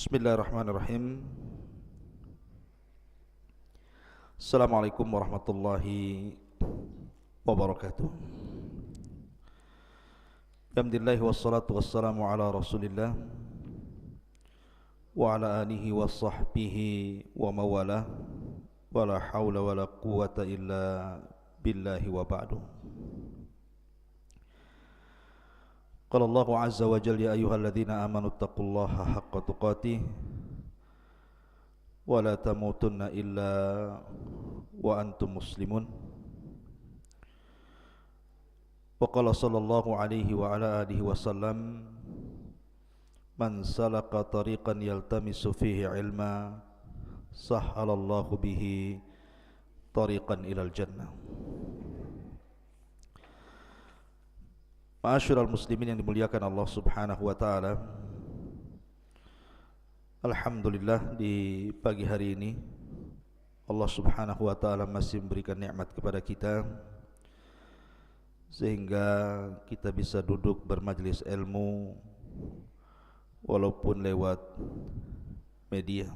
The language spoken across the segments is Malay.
Bismillahirrahmanirrahim. Assalamualaikum warahmatullahi wabarakatuh. Alhamdulillah wassalatu wassalamu ala Rasulillah wa ala alihi wa sahbihi wa mawalah wa la hawla wa la quwata illa billahi wa ba'du. Qala Allahu azza wa jalla ya ayyuhalladzina amanu taqullaha haqqa tuqatih wa la tamutunna illa wa antum muslimun. Wa qala sallallahu alaihi wa ala alihi wasallam, man salaka tariqan yaltamisu fihi ilma sahhalallahu bihi tariqan ilal jannah. Ma'asyiral muslimin yang dimuliakan Allah Subhanahu wa taala. Alhamdulillah, di pagi hari ini Allah Subhanahu wa taala masih memberikan nikmat kepada kita sehingga kita bisa duduk bermajlis ilmu walaupun lewat media.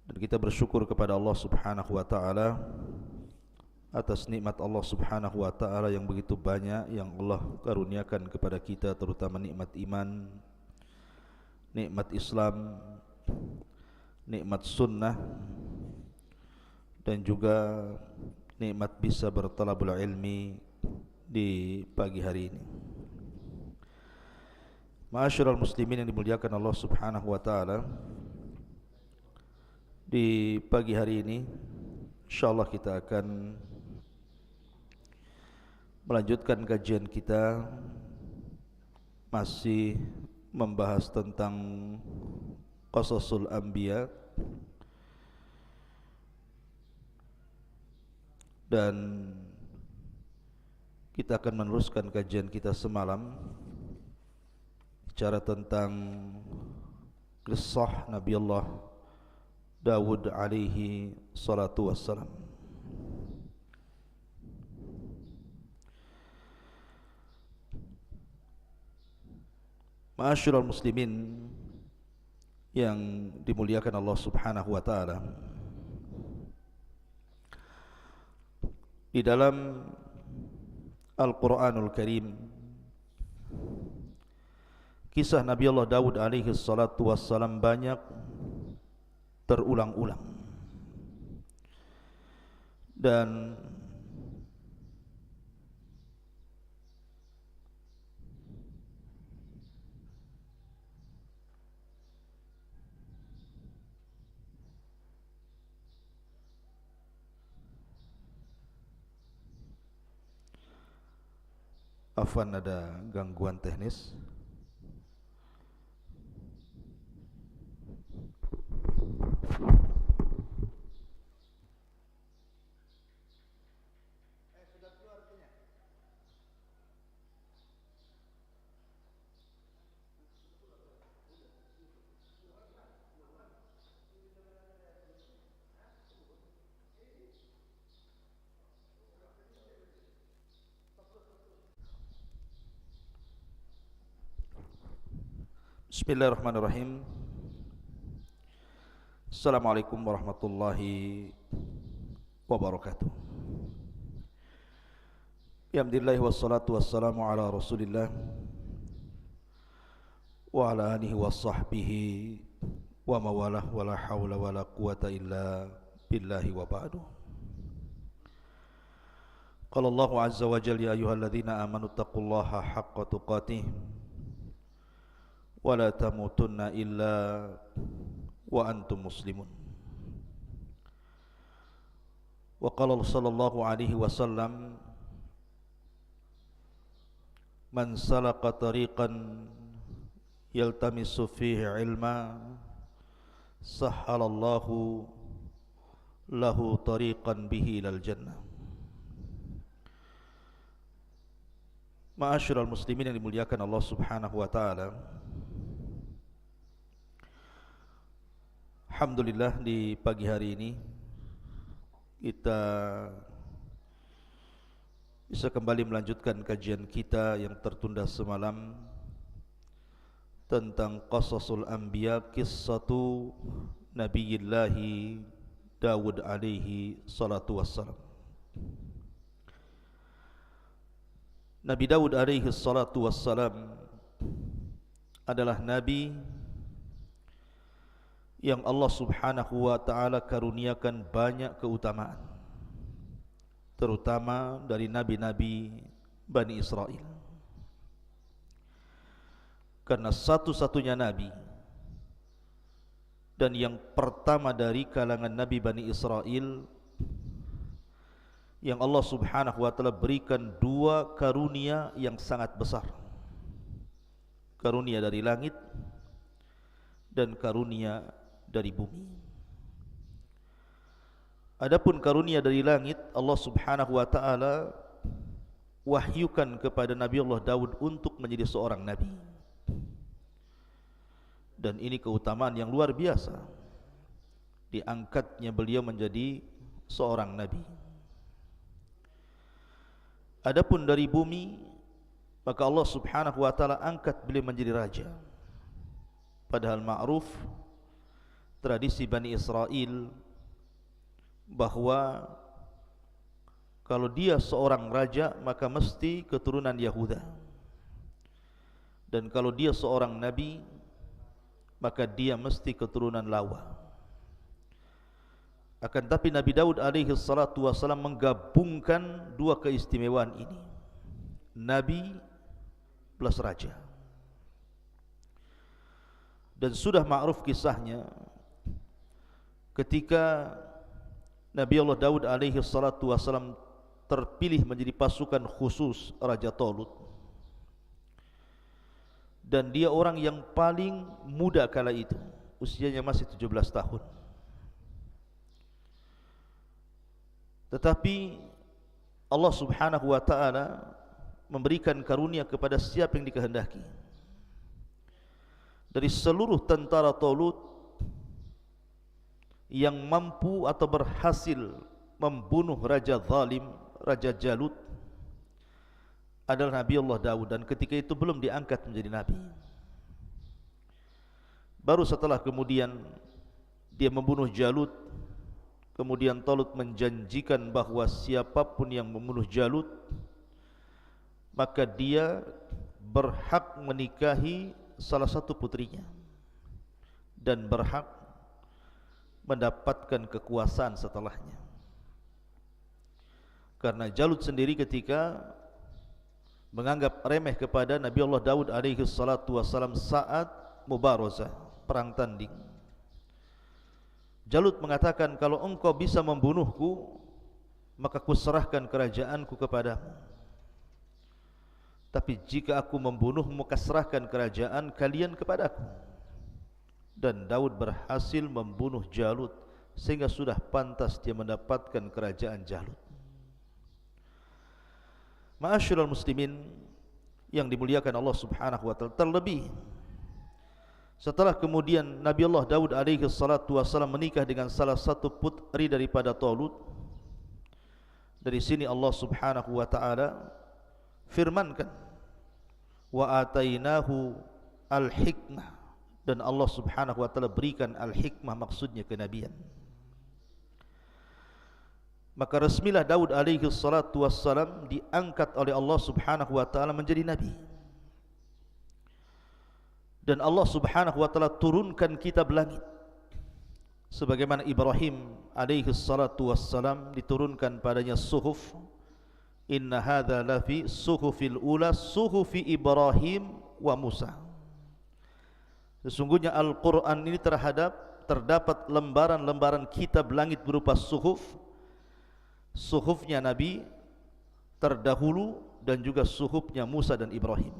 Dan kita bersyukur kepada Allah Subhanahu wa taala atas nikmat Allah Subhanahu wa taala yang begitu banyak yang Allah karuniakan kepada kita, terutama nikmat iman, nikmat Islam, nikmat sunnah, dan juga nikmat bisa bertalabul ilmi di pagi hari ini. Ma'asyiral muslimin yang dimuliakan Allah Subhanahu wa taala, di pagi hari ini insyaallah kita akan melanjutkan kajian kita, masih membahas tentang qasasul anbiya, dan kita akan meneruskan kajian kita semalam bicara tentang kisah Nabi Allah Dawud alaihi salatu wassalam. Ma'asyiral muslimin yang dimuliakan Allah Subhanahu wa taala, di dalam Al-Qur'anul Karim kisah Nabi Allah Dawud alaihi salatu wassalam banyak terulang-ulang, dan afwan, ada gangguan teknis. Bismillahirrahmanirrahim. Assalamualaikum warahmatullahi wabarakatuh. Alhamdulillah wassalatu wassalamu ala Rasulillah wa ala alihi wa sahbihi wa mawalah wa la hawla wa la quwata illa billahi wa ba'du. Qala Allahu azza wa jalla ya ayyuhalladzina amanu taqullaha haqqa tuqatih wa la tamutunna illa wa antum muslimun. Wa qala sallallahu alaihi wasallam, man salaka tariqan yaltamisu fihi ilma sahhalallahu lahu tariqan bihi ilal jannah. Ma'asyiral muslimin yang dimuliakan Allah Subhanahu wa taala, alhamdulillah di pagi hari ini kita bisa kembali melanjutkan kajian kita yang tertunda semalam tentang qasasul anbiya, qissatu Nabiyillahi Dawud alaihi salatu wassalam. Nabi Dawud alaihi salatu wassalam adalah nabi yang Allah subhanahu wa ta'ala karuniakan banyak keutamaan, terutama dari nabi-nabi Bani Israel. Karena satu-satunya nabi dan yang pertama dari kalangan nabi Bani Israel yang Allah subhanahu wa ta'ala berikan dua karunia yang sangat besar. Karunia dari langit dan karunia dari bumi. Adapun karunia dari langit, Allah subhanahu wa ta'ala wahyukan kepada Nabi Allah Daud untuk menjadi seorang nabi. Dan ini keutamaan yang luar biasa, diangkatnya beliau menjadi seorang nabi. Adapun dari bumi, maka Allah subhanahu wa ta'ala angkat beliau menjadi raja. Padahal ma'ruf tradisi Bani Israel bahwa kalau dia seorang raja maka mesti keturunan Yahuda, dan kalau dia seorang nabi maka dia mesti keturunan Lawa. Akan tapi Nabi Daud alaihi salatu wassalam menggabungkan dua keistimewaan ini, nabi plus raja. Dan sudah ma'ruf kisahnya ketika Nabi Allah Daud alaihi salatu wassalam terpilih menjadi pasukan khusus Raja Talut, dan dia orang yang paling muda kala itu, usianya masih 17 tahun. Tetapi Allah subhanahu wa ta'ala memberikan karunia kepada siapa yang dikehendaki. Dari seluruh tentara Talut yang mampu atau berhasil membunuh Raja Zalim, Raja Jalut, adalah Nabi Allah Daud, dan ketika itu belum diangkat menjadi nabi. Baru setelah kemudian dia membunuh Jalut, kemudian Talut menjanjikan bahwa siapapun yang membunuh Jalut maka dia berhak menikahi salah satu putrinya dan berhak mendapatkan kekuasaan setelahnya. Karena Jalut sendiri ketika menganggap remeh kepada Nabi Allah Daud alaihi salatu wassalam saat mubarazah, perang tanding, Jalut mengatakan, kalau engkau bisa membunuhku maka kuserahkan kerajaanku kepadamu, tapi jika aku membunuhmu maka serahkan kerajaan kalian kepadaku. Dan Daud berhasil membunuh Jalut sehingga sudah pantas dia mendapatkan kerajaan Jalut. Ma'asyiral muslimin yang dimuliakan Allah subhanahu wa ta'ala, terlebih setelah kemudian Nabi Allah Daud alaihi salatu wassalam menikah dengan salah satu putri daripada Talut, dari sini Allah subhanahu wa ta'ala firmankan, wa atainahu al-hikmah, dan Allah subhanahu wa ta'ala berikan al-hikmah, maksudnya kenabian. Maka resmilah Daud alaihi salatu wassalam diangkat oleh Allah subhanahu wa ta'ala menjadi nabi. Dan Allah subhanahu wa ta'ala turunkan kitab langit, sebagaimana Ibrahim alaihi salatu wassalam diturunkan padanya suhuf. Inna hadha lafi suhufil ula suhufi Ibrahim wa Musa. Sesungguhnya Al-Quran ini terdapat lembaran-lembaran kitab langit berupa suhuf, suhufnya Nabi terdahulu dan juga suhufnya Musa dan Ibrahim.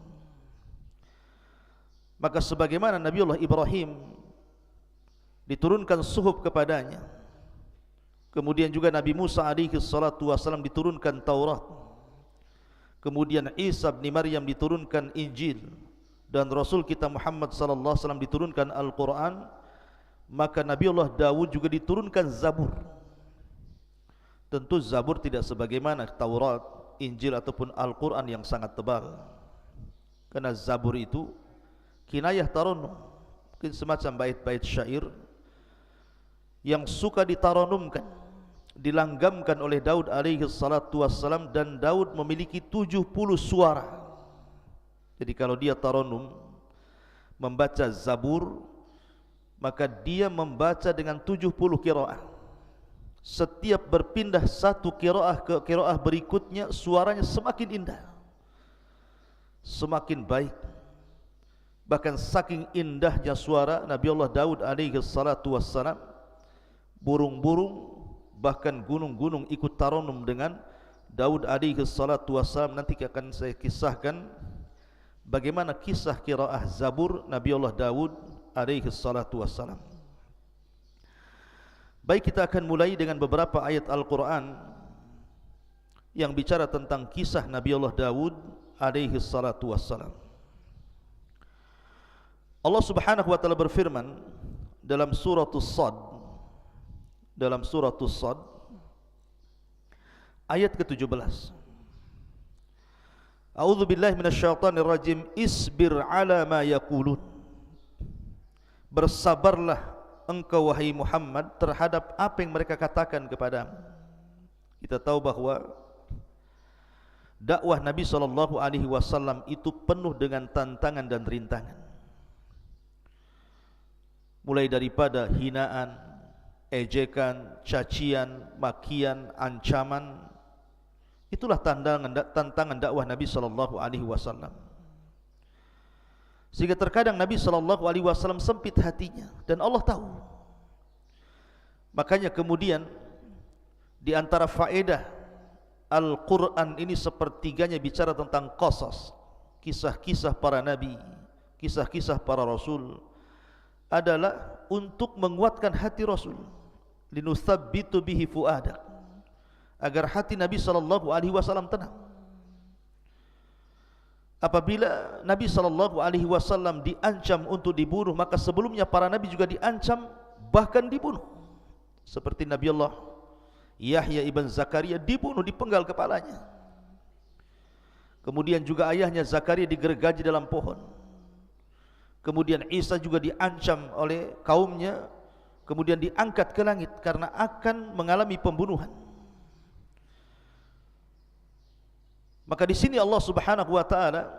Maka sebagaimana Nabi Allah Ibrahim diturunkan suhuf kepadanya, kemudian juga Nabi Musa alaihi salatu wassalam diturunkan Taurat, kemudian Isa bin Maryam diturunkan Injil, dan Rasul kita Muhammad sallallahu alaihi wasallam diturunkan Al-Quran, maka Nabi Allah Daud juga diturunkan Zabur. Tentu Zabur tidak sebagaimana Taurat, Injil ataupun Al-Quran yang sangat tebal, karena Zabur itu kinayah taranum, mungkin semacam bait-bait syair yang suka ditaranumkan, dilanggamkan oleh Daud alaihi salatu wassalam. Dan Daud memiliki 70 suara. Jadi kalau dia taranum, membaca Zabur, maka dia membaca dengan 70 qiraah. Setiap berpindah satu qiraah ke qiraah berikutnya, suaranya semakin indah, semakin baik. Bahkan saking indahnya suara Nabi Allah Daud alaihi salatu wassalam, burung-burung bahkan gunung-gunung ikut taranum dengan Daud alaihi salatu wassalam. Nanti akan saya kisahkan bagaimana kisah qiraah Zabur Nabi Allah Daud alaihi salatu wassalam. Baik, kita akan mulai dengan beberapa ayat Al-Quran yang bicara tentang kisah Nabi Allah Daud alaihi salatu wassalam. Allah subhanahu wa ta'ala berfirman dalam surah As-Sad, ayat ke-17. A'udzu billahi minasyaitonir rajim. Isbir ala ma yaqulun. Bersabarlah engkau wahai Muhammad terhadap apa yang mereka katakan kepadamu. Kita tahu bahwa dakwah Nabi SAW itu penuh dengan tantangan dan rintangan. Mulai daripada hinaan, ejekan, cacian, makian, ancaman. Itulah tantangan dakwah Nabi SAW. Sehingga terkadang Nabi SAW sempit hatinya, dan Allah tahu. Makanya kemudian di antara faedah Al-Quran ini sepertiganya bicara tentang qasas, kisah-kisah para nabi, kisah-kisah para rasul, adalah untuk menguatkan hati Rasul, linusabbitu bihi fuadak, agar hati Nabi SAW tenang. Apabila Nabi SAW diancam untuk dibunuh, maka sebelumnya para nabi juga diancam, bahkan dibunuh. Seperti Nabi Allah Yahya ibn Zakaria dibunuh, dipenggal kepalanya. Kemudian juga ayahnya Zakaria digergaji dalam pohon. Kemudian Isa juga diancam oleh kaumnya, kemudian diangkat ke langit karena akan mengalami pembunuhan. Maka di sini Allah Subhanahu wa taala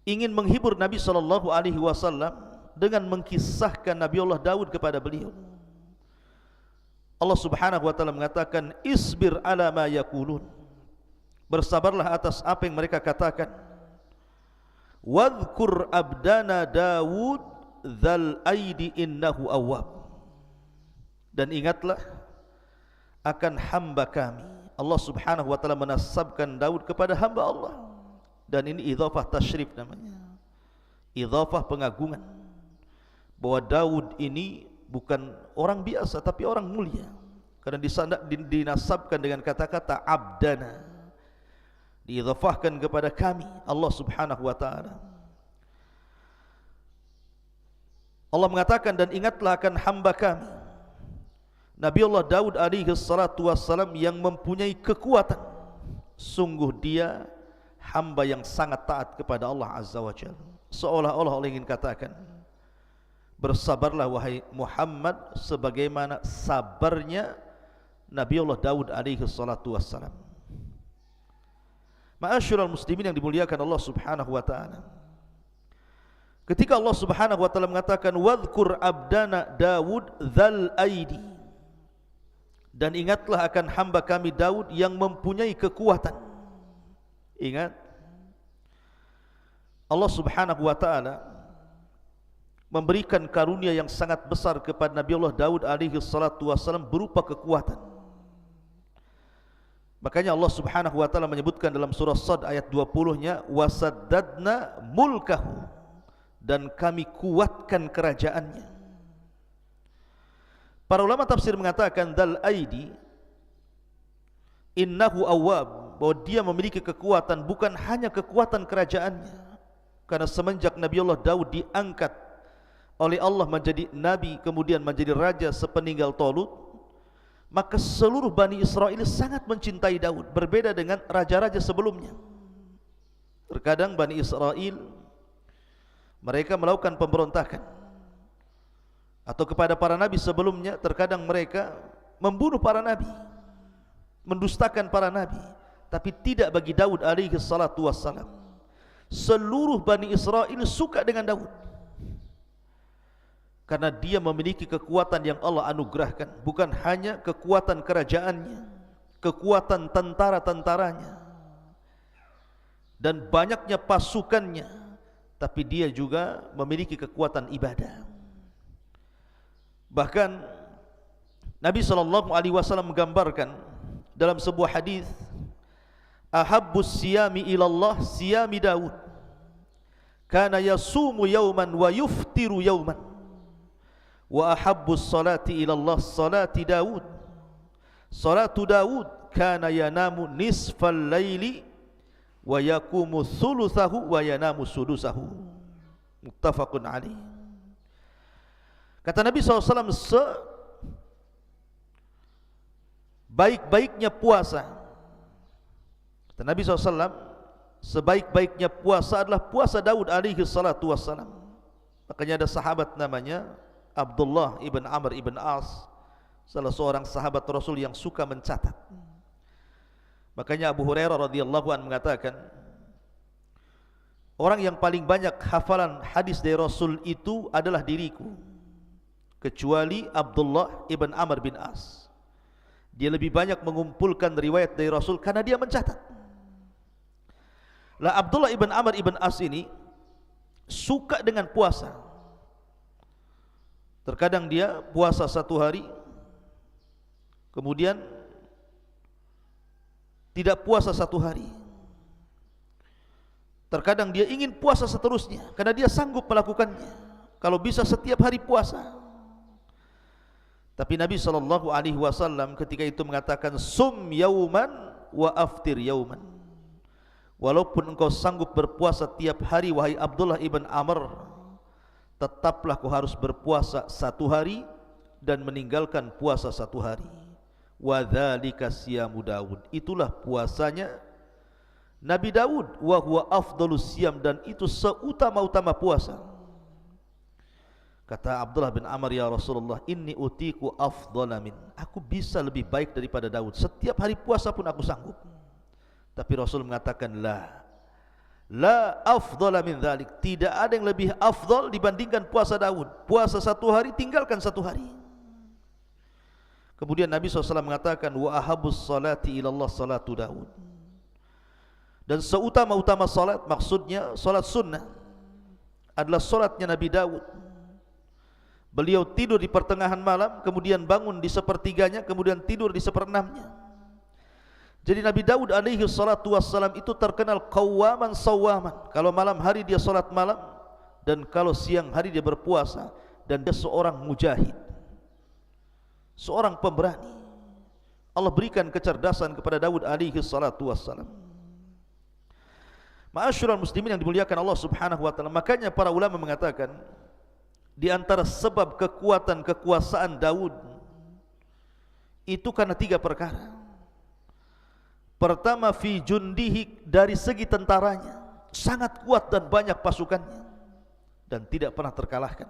ingin menghibur Nabi SAW dengan mengkisahkan Nabi Allah Daud kepada beliau. Allah Subhanahu wa taala mengatakan, isbir ala ma yaqulun. Bersabarlah atas apa yang mereka katakan. Wadhkur abdana Daud dzal aidi innahu awwab. Dan ingatlah akan hamba kami. Allah Subhanahu wa taala menasabkan Daud kepada hamba Allah, dan ini idhafah tasyrif namanya, idhafah pengagungan, bahwa Daud ini bukan orang biasa tapi orang mulia, karena dinasabkan dengan kata-kata abdana, diidhafahkan kepada kami Allah Subhanahu wa taala. Allah mengatakan, dan ingatlah akan hamba kami Nabi Allah Daud alaihi salatu wassalam, yang mempunyai kekuatan. Sungguh dia hamba yang sangat taat kepada Allah Azza wa Jalla. Seolah-olah Allah ingin katakan, bersabarlah wahai Muhammad sebagaimana sabarnya Nabi Allah Daud alaihi salatu wassalam. Ma'asyiral muslimin yang dimuliakan Allah Subhanahu wa taala, ketika Allah Subhanahu wa taala mengatakan wadhkur abdana Daud dzal aidi, dan ingatlah akan hamba kami Daud yang mempunyai kekuatan. Ingat, Allah Subhanahu wa taala memberikan karunia yang sangat besar kepada Nabi Allah Daud alaihi salatu wassalam berupa kekuatan. Makanya Allah Subhanahu wa taala menyebutkan dalam surah Sad ayat 20-nya, wasaddadna mulkahu, dan kami kuatkan kerajaannya. Para ulama tafsir mengatakan dal aidi innahu awwab, bahwa dia memiliki kekuatan, bukan hanya kekuatan kerajaannya, karena semenjak Nabi Allah Daud diangkat oleh Allah menjadi nabi, kemudian menjadi raja sepeninggal Talut, maka seluruh Bani Israel sangat mencintai Daud, berbeda dengan raja-raja sebelumnya. Terkadang Bani Israel mereka melakukan pemberontakan, atau kepada para nabi sebelumnya, terkadang mereka membunuh para nabi, mendustakan para nabi. Tapi tidak bagi Daud alaihi salatu wassalam. Seluruh Bani Israel suka dengan Daud, karena dia memiliki kekuatan yang Allah anugerahkan. Bukan hanya kekuatan kerajaannya, kekuatan tentara-tentaranya, dan banyaknya pasukannya, tapi dia juga memiliki kekuatan ibadah. Bahkan Nabi SAW menggambarkan dalam sebuah hadis, ahabbus siyami ilallah siyami Daud, kana yasumu yawman wa yuftiru yawman, wa ahabbus salati ilallah salati Daud, salatu Daud kana yanamu nisfal laili wa yakumu thuluthahu wa yanamu sudusahu. Muttafaqun alaih. Kata Nabi SAW, sebaik-baiknya puasa, kata Nabi SAW, sebaik-baiknya puasa adalah puasa Daud alaihi salatu wassalam. Makanya ada sahabat namanya Abdullah ibn Amr ibn As, salah seorang sahabat Rasul yang suka mencatat. Makanya Abu Hurairah radhiyallahu anhu mengatakan, orang yang paling banyak hafalan hadis dari Rasul itu adalah diriku, kecuali Abdullah ibn Amr bin As. Dia lebih banyak mengumpulkan riwayat dari Rasul karena dia mencatat. Lah Abdullah ibn Amr ibn As ini suka dengan puasa. Terkadang dia puasa satu hari, kemudian tidak puasa satu hari. Terkadang dia ingin puasa seterusnya karena dia sanggup melakukannya, kalau bisa setiap hari puasa. Tapi Nabi SAW ketika itu mengatakan, sum yauman wa aftir yauman. Walaupun engkau sanggup berpuasa tiap hari, wahai Abdullah ibn Amr, tetaplah kau harus berpuasa satu hari dan meninggalkan puasa satu hari. Wa dzalika siyamu Daud, itulah puasanya Nabi Daud. Wa huwa afdhalus siyam, dan itu seutama-utama puasa. Kata Abdullah bin Amr, ya Rasulullah, inni utiku afdhala min, aku bisa lebih baik daripada Daud, setiap hari puasa pun aku sanggup. Tapi Rasul mengatakan, la afdhala min dzalik, tidak ada yang lebih afdal dibandingkan puasa Daud. Puasa satu hari, tinggalkan satu hari. Kemudian Nabi SAW mengatakan, wa ahabus salati ilallah salatu Daud, dan seutama-utama salat, maksudnya salat sunnah, adalah salatnya Nabi Daud. Beliau tidur di pertengahan malam, kemudian bangun di sepertiganya, kemudian tidur di seperenamnya. Jadi Nabi Daud alaihi salatu wassalam itu terkenal qawwaman sawwaman. Kalau malam hari dia salat malam, dan kalau siang hari dia berpuasa. Dan dia seorang mujahid, seorang pemberani. Allah berikan kecerdasan kepada Daud alaihi salatu wassalam. Ma'asyiral muslimin yang dimuliakan Allah Subhanahu wa taala. Makanya para ulama mengatakan, di antara sebab kekuatan kekuasaan Daud itu karena tiga perkara. Pertama, fi jundihi, dari segi tentaranya sangat kuat dan banyak pasukannya dan tidak pernah terkalahkan.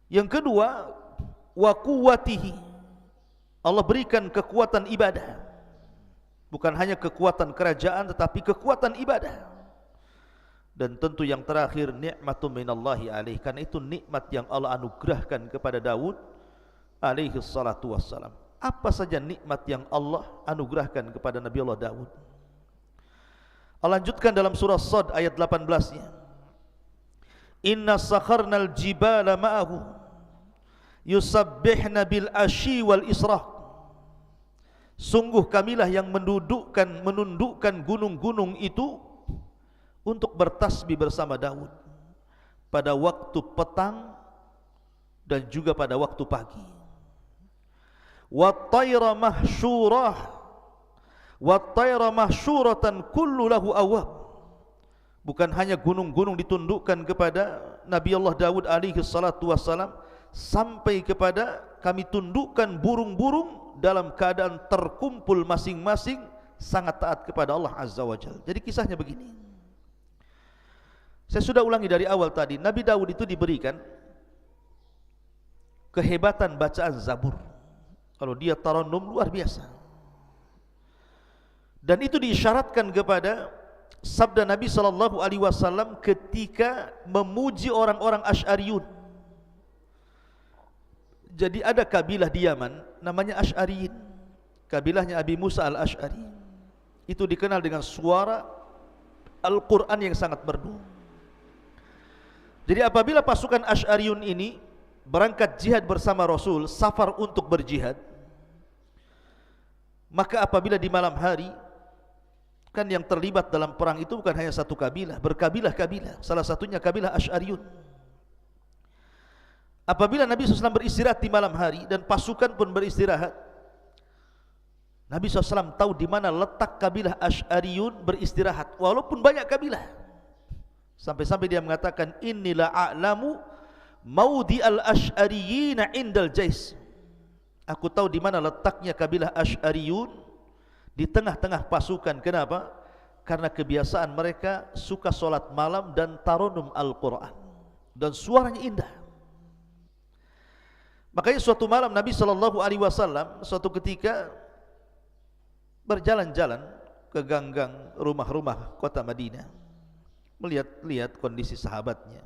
Yang kedua, wa quwwatihi, Allah berikan kekuatan ibadah. Bukan hanya kekuatan kerajaan, tetapi kekuatan ibadah. Dan tentu yang terakhir, nikmatun minallahi alaih, karena itu nikmat yang Allah anugerahkan kepada Daud alaihi salatu wassalam. Apa saja nikmat yang Allah anugerahkan kepada Nabi Allah Daud? Allah lanjutkan dalam surah Sad ayat 18-nya, inna sakharnal jibala ma'ahu yusabbihna bil ashi wal israq, sungguh kamilah yang menundukkan gunung-gunung itu untuk bertasbih bersama Daud pada waktu petang dan juga pada waktu pagi. Wat-tayra mahsyurah, wat-tayra mahsyuratan kullu lahu awwab. Bukan hanya gunung-gunung ditundukkan kepada Nabi Allah Daud alaihi salatu wassalam, sampai kepada kami tundukkan burung-burung dalam keadaan terkumpul masing-masing sangat taat kepada Allah Azza wa Jalla. Jadi kisahnya begini. Saya sudah ulangi dari awal tadi, Nabi Daud itu diberikan kehebatan bacaan Zabur. Kalau dia tarannum luar biasa. Dan itu diisyaratkan kepada sabda Nabi SAW ketika memuji orang-orang Asy'ariyun. Jadi ada kabilah di Yaman namanya Asy'ariyin. Kabilahnya Abi Musa al-Asy'ari. Itu dikenal dengan suara Al-Quran yang sangat merdu. Jadi apabila pasukan Asy'ariyun ini berangkat jihad bersama Rasul, safar untuk berjihad, maka apabila di malam hari, kan yang terlibat dalam perang itu bukan hanya satu kabilah, berkabilah-kabilah, salah satunya kabilah Asy'ariyun. Apabila Nabi SAW beristirahat di malam hari dan pasukan pun beristirahat, Nabi SAW tahu di mana letak kabilah Asy'ariyun beristirahat, walaupun banyak kabilah. Sampai-sampai dia mengatakan, Innila a'lamu maudi al-Asy'ariyina indal jais. Aku tahu di mana letaknya kabilah Asy'ariyun di tengah-tengah pasukan. Kenapa? Karena kebiasaan mereka suka solat malam dan tarannum Al-Quran, dan suaranya indah. Makanya suatu malam Nabi SAW suatu ketika berjalan-jalan ke ganggang rumah-rumah kota Madinah, melihat-lihat kondisi sahabatnya.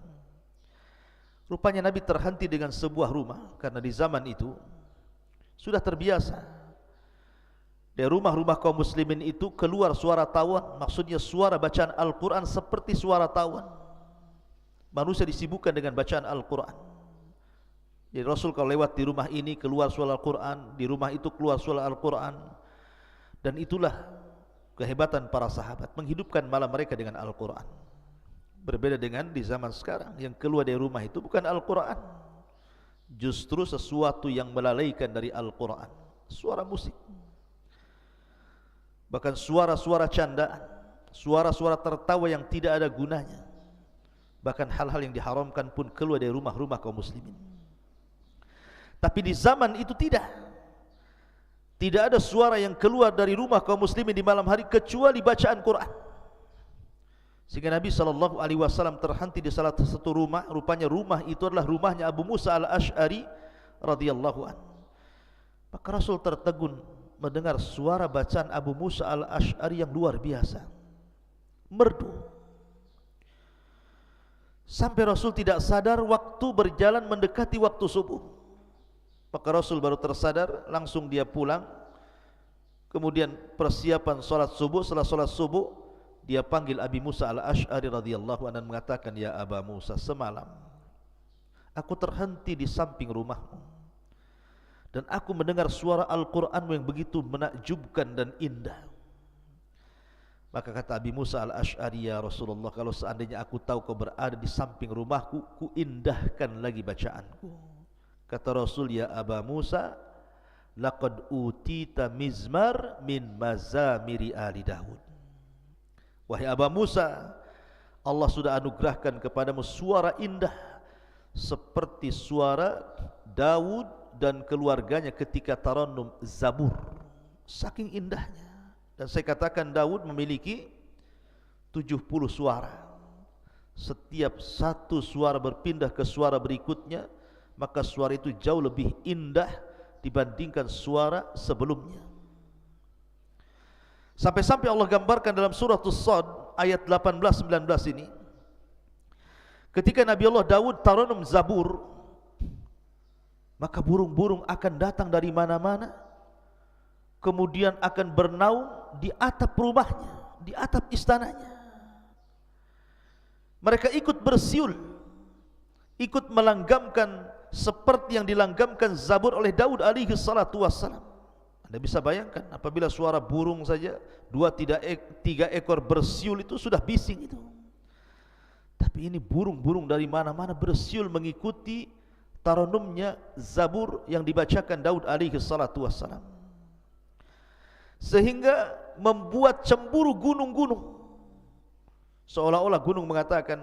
Rupanya Nabi terhenti dengan sebuah rumah, karena di zaman itu sudah terbiasa dari rumah-rumah kaum muslimin itu keluar suara tawan, maksudnya suara bacaan Al-Quran seperti suara tawan. Manusia disibukkan dengan bacaan Al-Quran. Jadi Rasul kalau lewat di rumah ini keluar suara Al-Quran, di rumah itu keluar suara Al-Quran. Dan itulah kehebatan para sahabat, menghidupkan malam mereka dengan Al-Quran. Berbeda dengan di zaman sekarang, yang keluar dari rumah itu bukan Al-Quran, justru sesuatu yang melalaikan dari Al-Quran, suara musik, bahkan suara-suara candaan, suara-suara tertawa yang tidak ada gunanya. Bahkan hal-hal yang diharamkan pun keluar dari rumah-rumah kaum muslimin. Tapi di zaman itu tidak ada suara yang keluar dari rumah kaum muslimin di malam hari kecuali bacaan Quran. Sehingga Nabi SAW terhenti di salah satu rumah. Rupanya rumah itu adalah rumahnya Abu Musa al-Asy'ari radhiyallahu anhu. Maka Rasul tertegun mendengar suara bacaan Abu Musa al-Asy'ari yang luar biasa, merdu. Sampai Rasul tidak sadar waktu berjalan mendekati waktu subuh. Maka Rasul baru tersadar, langsung dia pulang. Kemudian persiapan salat subuh. Setelah salat subuh, dia panggil Abi Musa al-Asy'ari radhiyallahu anhu dan mengatakan, "Ya Aba Musa, semalam aku terhenti di samping rumahmu dan aku mendengar suara Al-Quranmu yang begitu menakjubkan dan indah." Maka kata Abi Musa al-Asy'ari, "Ya Rasulullah, kalau seandainya aku tahu kau berada di samping rumahku, ku indahkan lagi bacaanku." Kata Rasul, "Ya Aba Musa, laqad utita mizmar min mazamiri ali Daud." Wahai Aba Musa, Allah sudah anugerahkan kepadamu suara indah seperti suara Daud dan keluarganya ketika tarannum Zabur. Saking indahnya. Dan saya katakan Daud memiliki 70 suara. Setiap satu suara berpindah ke suara berikutnya, maka suara itu jauh lebih indah dibandingkan suara sebelumnya. Sampai-sampai Allah gambarkan dalam surah As-Sad ayat 18-19 ini, ketika Nabi Allah Daud tarannum Zabur, maka burung-burung akan datang dari mana-mana, kemudian akan bernaung di atap rumahnya, di atap istananya. Mereka ikut bersiul, ikut melanggamkan seperti yang dilanggamkan Zabur oleh Daud alaihi salatu wassalam. Anda bisa bayangkan apabila suara burung saja 2-3 ekor bersiul itu sudah bising itu. Tapi ini burung-burung dari mana-mana bersiul mengikuti tarannumnya Zabur yang dibacakan Daud alaihi salatu wassalam, sehingga membuat cemburu gunung-gunung. Seolah-olah gunung mengatakan,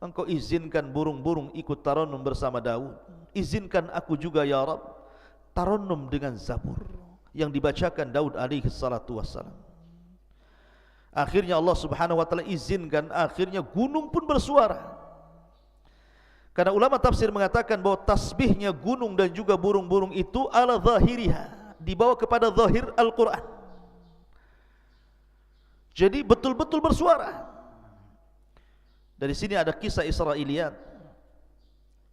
"Engkau izinkan burung-burung ikut tarannum bersama Daud, izinkan aku juga ya Rabb tarannum dengan Zabur yang dibacakan Daud alaihi salatu wassalam." Akhirnya Allah Subhanahu wa taala izinkan, akhirnya gunung pun bersuara. Karena ulama tafsir mengatakan bahwa tasbihnya gunung dan juga burung-burung itu ala zahiriha, dibawa kepada zahir Al-Quran. Jadi betul-betul bersuara. Dari sini ada kisah Israiliyat.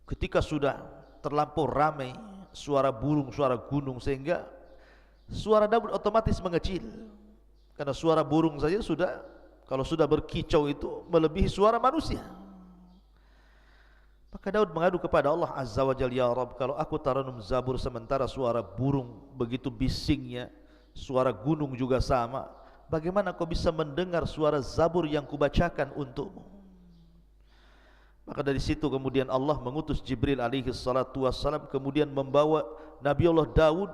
Ketika sudah terlampau ramai suara burung, suara gunung, sehingga suara Daud otomatis mengecil. Karena suara burung saja sudah, kalau sudah berkicau itu melebihi suara manusia. Maka Daud mengadu kepada Allah Azza wa Jalla, ya Rabb, kalau aku taranum zabur sementara suara burung begitu bisingnya, suara gunung juga sama, bagaimana kau bisa mendengar suara zabur yang kubacakan untukmu? Maka dari situ kemudian Allah mengutus Jibril alaihi salatu wassalam, kemudian membawa Nabi Allah Daud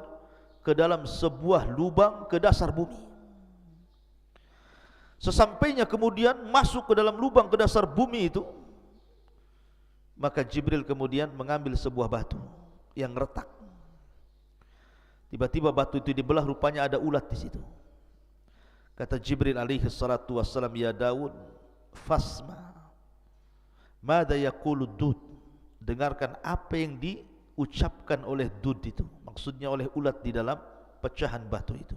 ke dalam sebuah lubang ke dasar bumi. Sesampainya kemudian masuk ke dalam lubang ke dasar bumi itu, maka Jibril kemudian mengambil sebuah batu yang retak. Tiba-tiba batu itu dibelah, rupanya ada ulat di situ. Kata Jibril alaihi salatu wassalam, ya Daud, fasma mada yaqulu dud, dengarkan apa yang diucapkan oleh dud itu, maksudnya oleh ulat di dalam pecahan batu itu.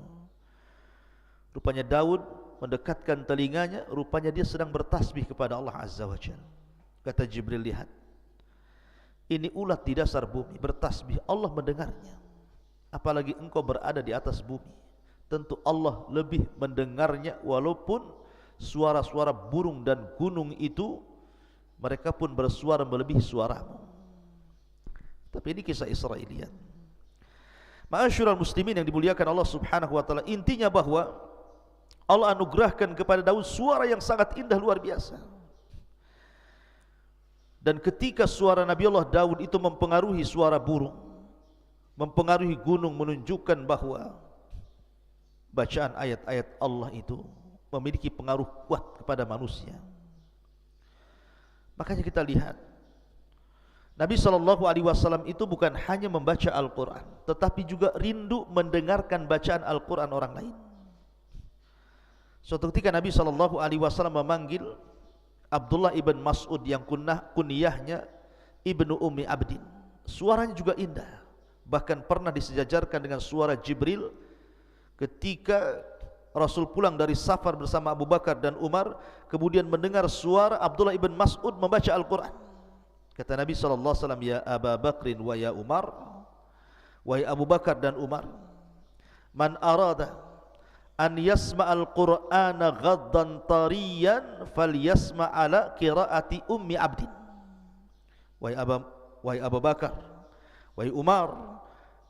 Rupanya Daud mendekatkan telinganya, rupanya dia sedang bertasbih kepada Allah Azza wa Jalla. Kata Jibril, lihat, ini ulat di dasar bumi bertasbih, Allah mendengarnya. Apalagi engkau berada di atas bumi, tentu Allah lebih mendengarnya. Walaupun suara-suara burung dan gunung itu, mereka pun bersuara melebihi suaramu. Tapi ini kisah Israiliyat. Ma'asyiral muslimin yang dimuliakan Allah Subhanahu wa taala, intinya bahwa Allah anugerahkan kepada Daud suara yang sangat indah, luar biasa. Dan ketika suara Nabi Allah Daud itu mempengaruhi suara burung, mempengaruhi gunung, menunjukkan bahwa bacaan ayat-ayat Allah itu memiliki pengaruh kuat kepada manusia. Makanya kita lihat Nabi SAW itu bukan hanya membaca Al-Quran, tetapi juga rindu mendengarkan bacaan Al-Quran orang lain. Suatu ketika Nabi SAW memanggil Abdullah ibn Mas'ud yang kunyahnya Ibnu Ummi Abdin. Suaranya juga indah, bahkan pernah disejajarkan dengan suara Jibril. Ketika Rasul pulang dari safar bersama Abu Bakar dan Umar, kemudian mendengar suara Abdullah ibn Mas'ud membaca Al-Quran. Kata Nabi SAW, ya Abu Bakrin wa ya Umar, wahai Abu Bakar dan Umar, man arada an yasma'al Qur'ana ghaddan tariyan falyasma' ala qiraati Ummi Abdin. Wahai Abu Bakar, wahai Umar,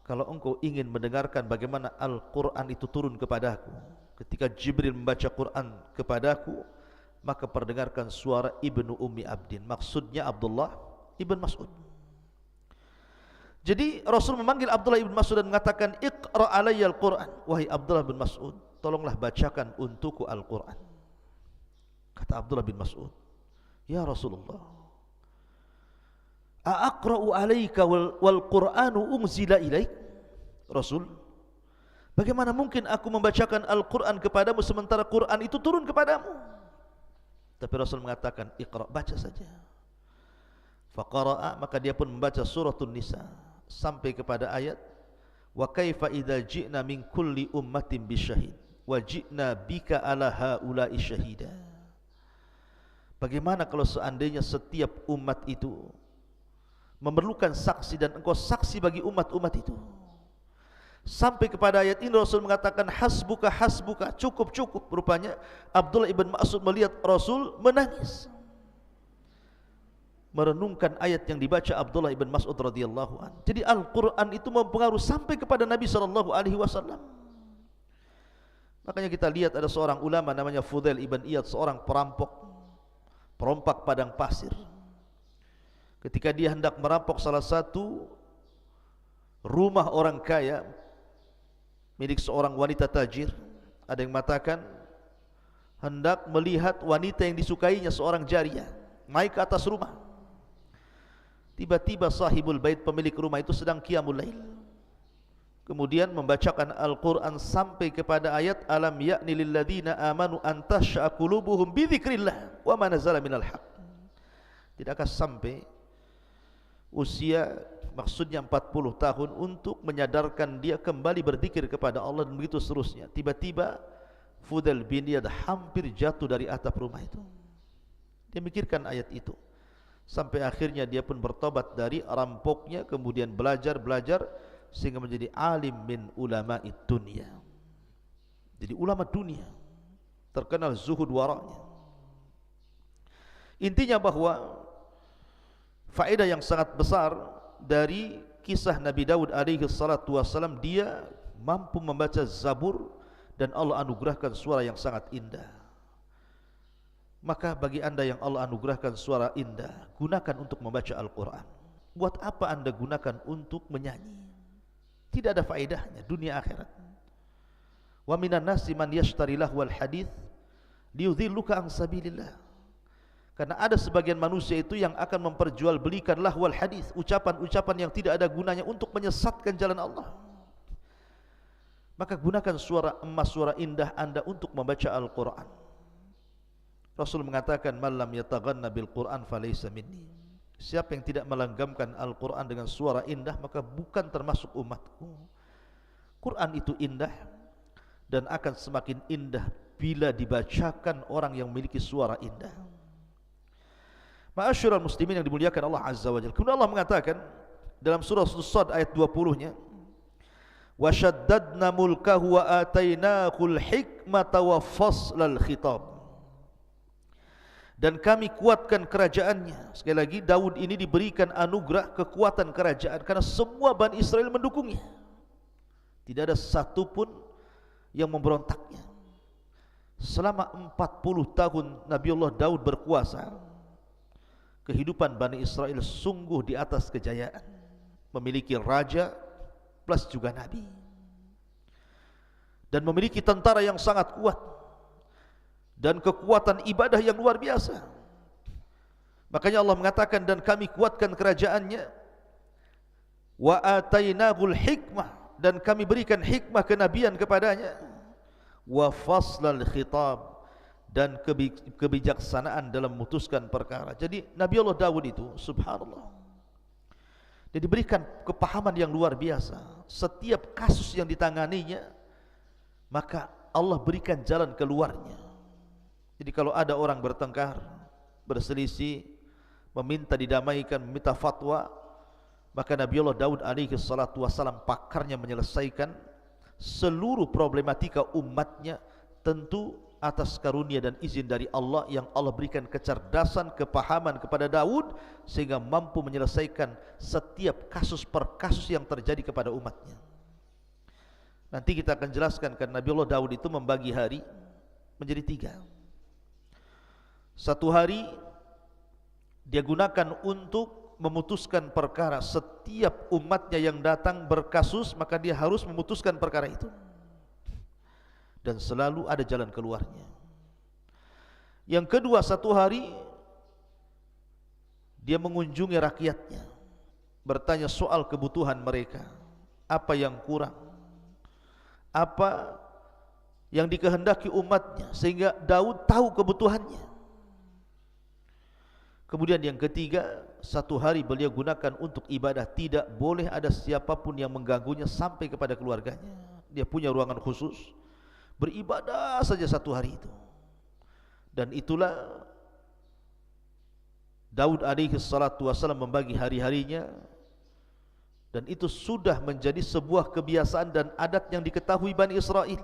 kalau engkau ingin mendengarkan bagaimana Al-Quran itu turun kepadaku, ketika Jibril membaca Quran kepadaku, maka perdengarkan suara Ibnu Ummi Abdin, maksudnya Abdullah ibn Mas'ud. Jadi Rasul memanggil Abdullah ibn Mas'ud dan mengatakan, Iqra alayya al-Quran, wahai Abdullah bin Mas'ud, tolonglah bacakan untukku Al-Quran. Kata Abdullah bin Mas'ud, ya Rasulullah, a'aqra'u alayka wal Qur'anu unzila ilaik. Rasul, bagaimana mungkin aku membacakan Al-Quran kepadamu sementara Quran itu turun kepadamu? Tapi Rasul mengatakan, Iqra, baca saja. Faqara'a, maka dia pun membaca suratul Nisa sampai kepada ayat, wa kaifa idza ji'na min kulli ummatin bisyahid wa ji'na bika ala haula'i syahida. Bagaimana kalau seandainya setiap umat itu memerlukan saksi dan engkau saksi bagi umat-umat itu. Sampai kepada ayat ini Rasul mengatakan, hasbuka hasbuka, cukup cukup. Rupanya Abdullah ibn Mas'ud melihat Rasul menangis, merenungkan ayat yang dibaca Abdullah ibn Mas'ud radhiyallahu anhu. Jadi Al-Quran itu mempengaruhi sampai kepada Nabi SAW. Makanya kita lihat ada seorang ulama namanya Fudail ibn Iyad, seorang perompak padang pasir. Ketika dia hendak merampok salah satu rumah orang kaya milik seorang wanita tajir, ada yang mengatakan hendak melihat wanita yang disukainya, seorang jariyah, naik ke atas rumah. Tiba-tiba sahibul bait, pemilik rumah itu sedang qiyamul lail. kemudian membacakan Al-Quran sampai kepada ayat alam ya'ni lilladzina amanu an tash'a qulubuhum bi dzikrillah wa ma nazala minal haq. Tidakkah sampai usia maksudnya 40 tahun untuk menyadarkan dia kembali berzikir kepada Allah dan begitu seterusnya. Tiba-tiba Fudail bin Iyad hampir jatuh dari atap rumah itu. Dia mikirkan ayat itu. Sampai akhirnya dia pun bertobat dari rampoknya, kemudian belajar sehingga menjadi alim min ulama'i dunia. Jadi ulama dunia, terkenal zuhud wara'nya. Intinya bahwa faedah yang sangat besar dari kisah Nabi Daud alaihi salatu wassalam, dia mampu membaca Zabur dan Allah anugerahkan suara yang sangat indah. Maka bagi anda yang Allah anugerahkan suara indah, gunakan untuk membaca Al-Quran. Buat apa anda gunakan untuk menyanyi? Tidak ada faedahnya dunia akhirat. Wa minan nasi man yashtari lahwal hadits liyudhilluka an sabilillah. Karena ada sebagian manusia itu yang akan memperjualbelikan lahwal hadits, ucapan-ucapan yang tidak ada gunanya untuk menyesatkan jalan Allah. Maka gunakan suara emas, suara indah anda untuk membaca Al-Quran. Rasul mengatakan man lam yataghanna bil Quran falaysa minni. Siapa yang tidak melanggamkan Al-Quran dengan suara indah, maka bukan termasuk umatku. Quran itu indah dan akan semakin indah bila dibacakan orang yang memiliki suara indah. Ma'asyiral muslimin yang dimuliakan Allah Azza wa Jalla. Kemudian Allah mengatakan dalam surah As-Sad ayat 20-nya, wa shaddadna mulkahu wa atainahul hikmata wa faslal khitab. Dan kami kuatkan kerajaannya. Sekali lagi, Daud ini diberikan anugerah kekuatan kerajaan karena semua Bani Israel mendukungnya. Tidak ada satupun yang memberontaknya. Selama 40 tahun Nabiullah Daud berkuasa, kehidupan Bani Israel sungguh di atas kejayaan. Memiliki raja plus juga nabi. Dan memiliki tentara yang sangat kuat. Dan kekuatan ibadah yang luar biasa. Makanya Allah mengatakan dan kami kuatkan kerajaannya. Wa atainahul hikmah, dan kami berikan hikmah kenabian kepadanya. Wa faslal khitab, dan kebijaksanaan dalam memutuskan perkara. Jadi Nabi Allah Daud itu subhanallah, dia diberikan kepahaman yang luar biasa. Setiap kasus yang ditanganinya, maka Allah berikan jalan keluarnya. Jadi kalau ada orang bertengkar, berselisih, meminta didamaikan, meminta fatwa, maka Nabi Allah Daud alaihi salatu wassalam pakarnya menyelesaikan seluruh problematika umatnya, tentu atas karunia dan izin dari Allah yang Allah berikan kecerdasan, kepahaman kepada Daud sehingga mampu menyelesaikan setiap kasus per kasus yang terjadi kepada umatnya. Nanti kita akan jelaskan karena Nabi Allah Daud itu membagi hari menjadi 3. Satu hari dia gunakan untuk memutuskan perkara. Setiap umatnya yang datang berkasus, maka dia harus memutuskan perkara itu. Dan selalu ada jalan keluarnya. Yang kedua, satu hari dia mengunjungi rakyatnya, bertanya soal kebutuhan mereka, apa yang kurang, apa yang dikehendaki umatnya, sehingga Daud tahu kebutuhannya. Kemudian yang ketiga, satu hari beliau gunakan untuk ibadah. Tidak boleh ada siapapun yang mengganggunya sampai kepada keluarganya. Dia punya ruangan khusus, beribadah saja satu hari itu. Dan itulah Daud alaihi salatu wassalam membagi hari-harinya. Dan itu sudah menjadi sebuah kebiasaan dan adat yang diketahui Bani Israel.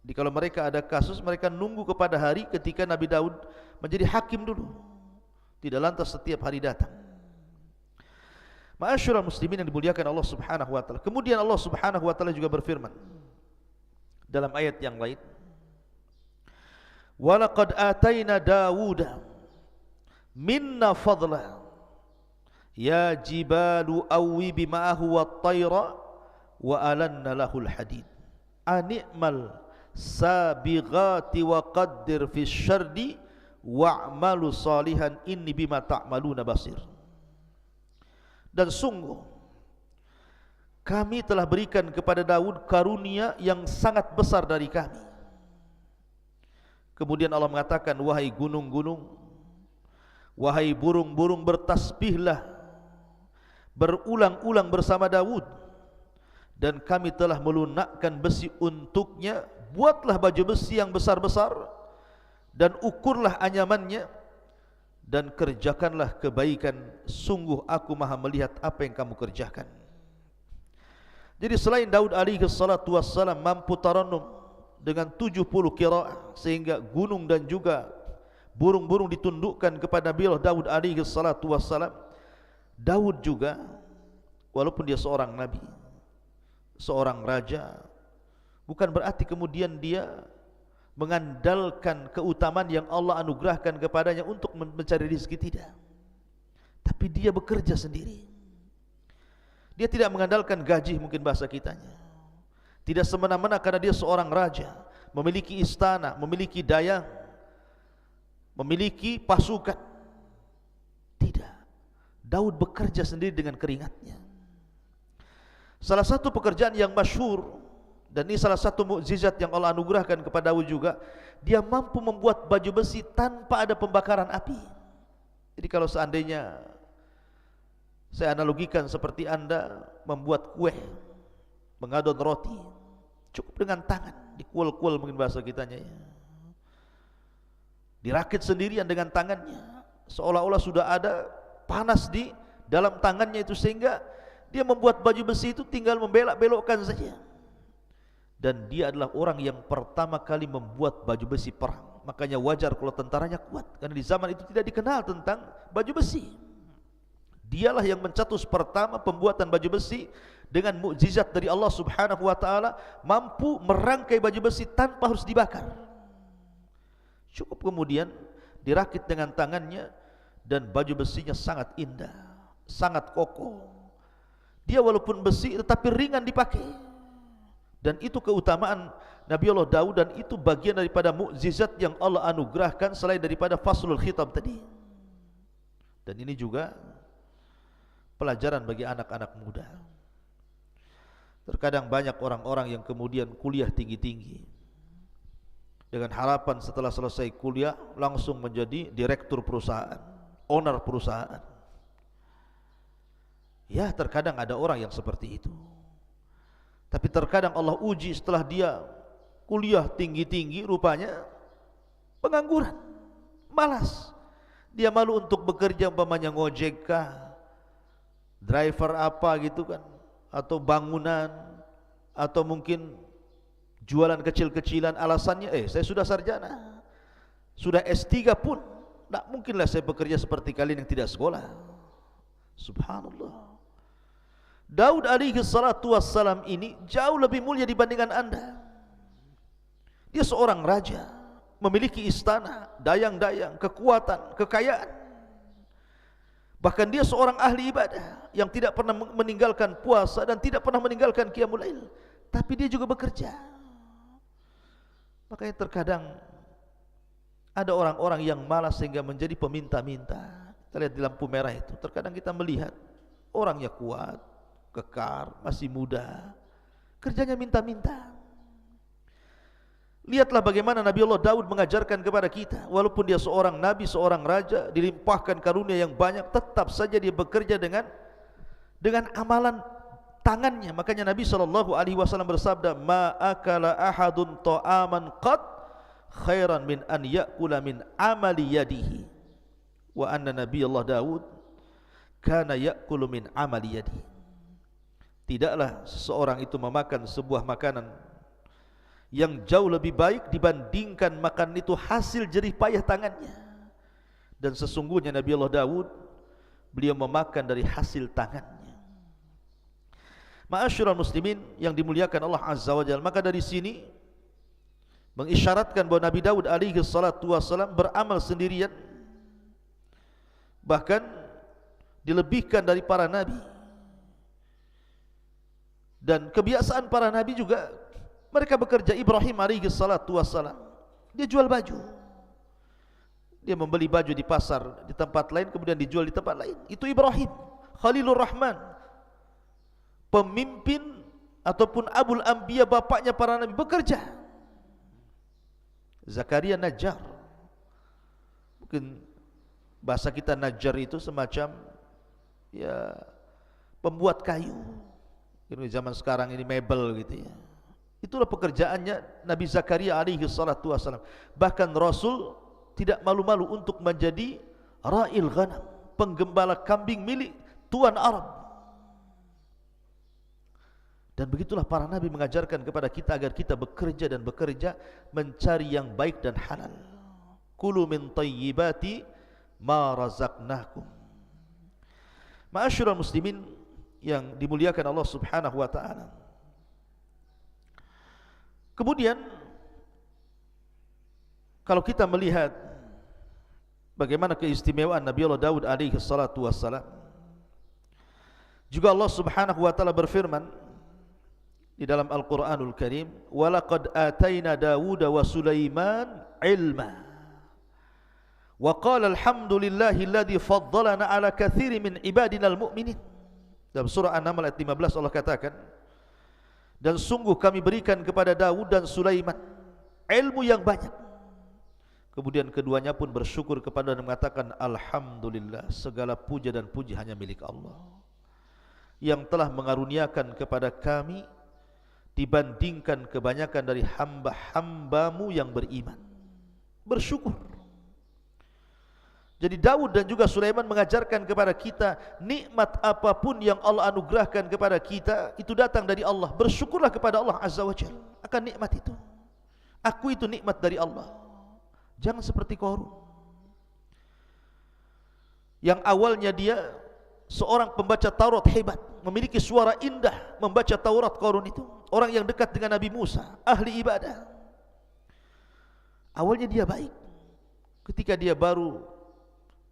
Jadi kalau mereka ada kasus, mereka nunggu kepada hari ketika Nabi Daud menjadi hakim dulu. Tidak lantas setiap hari datang. Ma'asyiral muslimin yang dimuliakan Allah Subhanahu wa taala. Kemudian Allah Subhanahu wa taala juga berfirman dalam ayat yang lain, "Wa laqad ataina Dawuda minna fadla ya jibalu awwibi ma'ahu wat-tayra wa alanna lahul hadid ani'mal sabighati wa qaddir fis syardi wa'malu salihan inni bima ta'maluna basir." Dan sungguh kami telah berikan kepada Daud karunia yang sangat besar dari kami. Kemudian Allah mengatakan, wahai gunung-gunung, wahai burung-burung, bertasbihlah berulang-ulang bersama Daud, dan kami telah melunakkan besi untuknya. Buatlah baju besi yang besar-besar dan ukurlah anyamannya, dan kerjakanlah kebaikan. Sungguh aku maha melihat apa yang kamu kerjakan. Jadi selain Daud alaihi salatu wassalam mampu tarannum dengan 70 qiraah, sehingga gunung dan juga burung-burung ditundukkan kepada Nabi Daud alaihi salatu wassalam, Daud juga walaupun dia seorang nabi, seorang raja, bukan berarti kemudian dia mengandalkan keutamaan yang Allah anugerahkan kepadanya untuk mencari rezeki, tidak. Tapi dia bekerja sendiri. Dia tidak mengandalkan gaji, mungkin bahasa kitanya. Tidak semena-mena karena dia seorang raja, memiliki istana, memiliki dayang, memiliki pasukan. Tidak. Daud bekerja sendiri dengan keringatnya. Salah satu pekerjaan yang masyhur, dan ini salah satu mukjizat yang Allah anugerahkan kepada Daud juga, dia mampu membuat baju besi tanpa ada pembakaran api. Jadi kalau seandainya saya analogikan seperti Anda membuat kue, mengadon roti, cukup dengan tangan, dikuel-kuel mungkin bahasa kitanya ya. Dirakit sendirian dengan tangannya, seolah-olah sudah ada panas di dalam tangannya itu, sehingga dia membuat baju besi itu tinggal membelok-belokkan saja. Dan dia adalah orang yang pertama kali membuat baju besi perang. Makanya wajar kalau tentaranya kuat, karena di zaman itu tidak dikenal tentang baju besi. Dialah yang mencetus pertama pembuatan baju besi dengan mukjizat dari Allah Subhanahu wa taala, mampu merangkai baju besi tanpa harus dibakar. Cukup kemudian dirakit dengan tangannya, dan baju besinya sangat indah, sangat kokoh. Dia walaupun besi tetapi ringan dipakai. Dan itu keutamaan Nabi Allah Daud, dan itu bagian daripada mukjizat yang Allah anugerahkan selain daripada faslul khitab tadi. Dan ini juga pelajaran bagi anak-anak muda. Terkadang banyak orang-orang yang kemudian kuliah tinggi-tinggi dengan harapan setelah selesai kuliah langsung menjadi direktur perusahaan, owner perusahaan. Ya, terkadang ada orang yang seperti itu. Tapi terkadang Allah uji setelah dia kuliah tinggi-tinggi, rupanya pengangguran, malas. Dia malu untuk bekerja, umpamanya ngojek kah, driver apa gitu kan, atau bangunan, atau mungkin jualan kecil-kecilan. Alasannya, saya sudah sarjana, sudah S3 pun, tak mungkinlah saya bekerja seperti kalian yang tidak sekolah. Subhanallah. Daud alaihi salatu wassalam ini jauh lebih mulia dibandingkan Anda. Dia seorang raja, memiliki istana, dayang-dayang, kekuatan, kekayaan. Bahkan dia seorang ahli ibadah yang tidak pernah meninggalkan puasa dan tidak pernah meninggalkan qiyamul lail. Tapi dia juga bekerja. Makanya terkadang ada orang-orang yang malas sehingga menjadi peminta-minta. Kita lihat di lampu merah itu, terkadang kita melihat orangnya kuat, kekar, masih muda, kerjanya minta-minta. Lihatlah bagaimana Nabi Allah Daud mengajarkan kepada kita, walaupun dia seorang nabi, seorang raja, dilimpahkan karunia yang banyak, tetap saja dia bekerja dengan amalan tangannya. Makanya Nabi SAW bersabda, ma akala ahadun ta'aman qad khairan min an ya'kula min amali yadihi, wa anna Nabi Allah Daud kana ya'kulu min amali yadihi. Tidaklah seseorang itu memakan sebuah makanan yang jauh lebih baik dibandingkan makan itu hasil jerih payah tangannya. Dan sesungguhnya Nabi Allah Daud, beliau memakan dari hasil tangannya. Ma'asyiral muslimin yang dimuliakan Allah Azza wa Jalla, maka dari sini mengisyaratkan bahwa Nabi Daud alaihi salatu wassalam beramal sendirian, bahkan dilebihkan dari para nabi. Dan kebiasaan para nabi juga, mereka bekerja. Ibrahim alaihi salatu wassalam, dia jual baju. Dia membeli baju di pasar, di tempat lain, kemudian dijual di tempat lain. Itu Ibrahim Khalilur Rahman, pemimpin ataupun Abul Anbiya, bapaknya para nabi, bekerja. Zakaria Najjar. Mungkin bahasa kita Najjar itu semacam ya pembuat kayu. Ini zaman sekarang ini mebel gitu ya. Itulah pekerjaannya Nabi Zakaria alaihi salatu wassalam. Bahkan Rasul tidak malu-malu untuk menjadi ra'il ghanam, penggembala kambing milik tuan Arab. Dan begitulah para nabi mengajarkan kepada kita agar kita bekerja dan bekerja mencari yang baik dan halal. Kulu min tayyibati ma razaqnakum. Ma'asyiral muslimin yang dimuliakan Allah Subhanahu wa taala. Kemudian kalau kita melihat bagaimana keistimewaan Nabi Allah Daud alaihi salatu wassalam, juga Allah Subhanahu wa taala berfirman di dalam Al-Qur'anul Karim, "Wa laqad atayna Dawuda wa Sulaiman ilma. Wa qala alhamdulillahi alladhi faddalana ala katsirin min ibadinal mu'minin." Dalam surah An-Naml ayat 15 Allah katakan, dan sungguh kami berikan kepada Daud dan Sulaiman ilmu yang banyak. Kemudian keduanya pun bersyukur kepada dan mengatakan, alhamdulillah, segala puja dan puji hanya milik Allah yang telah mengaruniakan kepada kami dibandingkan kebanyakan dari hamba-hambamu yang beriman. Bersyukur. Jadi Daud dan juga Sulaiman mengajarkan kepada kita, nikmat apapun yang Allah anugerahkan kepada kita itu datang dari Allah. Bersyukurlah kepada Allah Azza wa Jalla akan nikmat itu. Aku itu nikmat dari Allah. Jangan seperti Qarun yang awalnya dia seorang pembaca Taurat hebat, memiliki suara indah membaca Taurat. Qarun itu orang yang dekat dengan Nabi Musa, ahli ibadah. Awalnya dia baik. Ketika dia baru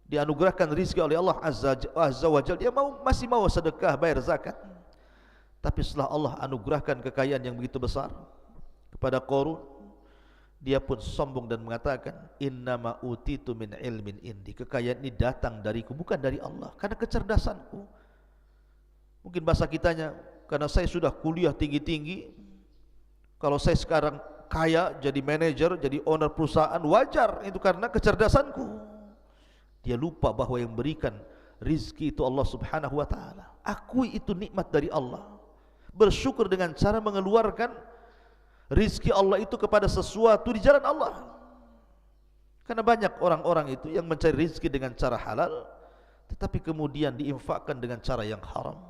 dianugerahkan rizki oleh Allah Azza wa Jalla, dia masih mau sedekah, bayar zakat. Tapi setelah Allah anugerahkan kekayaan yang begitu besar kepada Qarun, dia pun sombong dan mengatakan, innama utitu min ilmin indi. Kekayaan ini datang dariku, bukan dari Allah, karena kecerdasanku. Mungkin bahasa kitanya, karena saya sudah kuliah tinggi-tinggi, kalau saya sekarang kaya, jadi manajer, jadi owner perusahaan, wajar itu karena kecerdasanku. Dia lupa bahwa yang berikan rizki itu Allah Subhanahu wa ta'ala. Akui itu nikmat dari Allah. Bersyukur dengan cara mengeluarkan rizki Allah itu kepada sesuatu di jalan Allah. Karena banyak orang-orang itu yang mencari rizki dengan cara halal, tetapi kemudian diinfakkan dengan cara yang haram.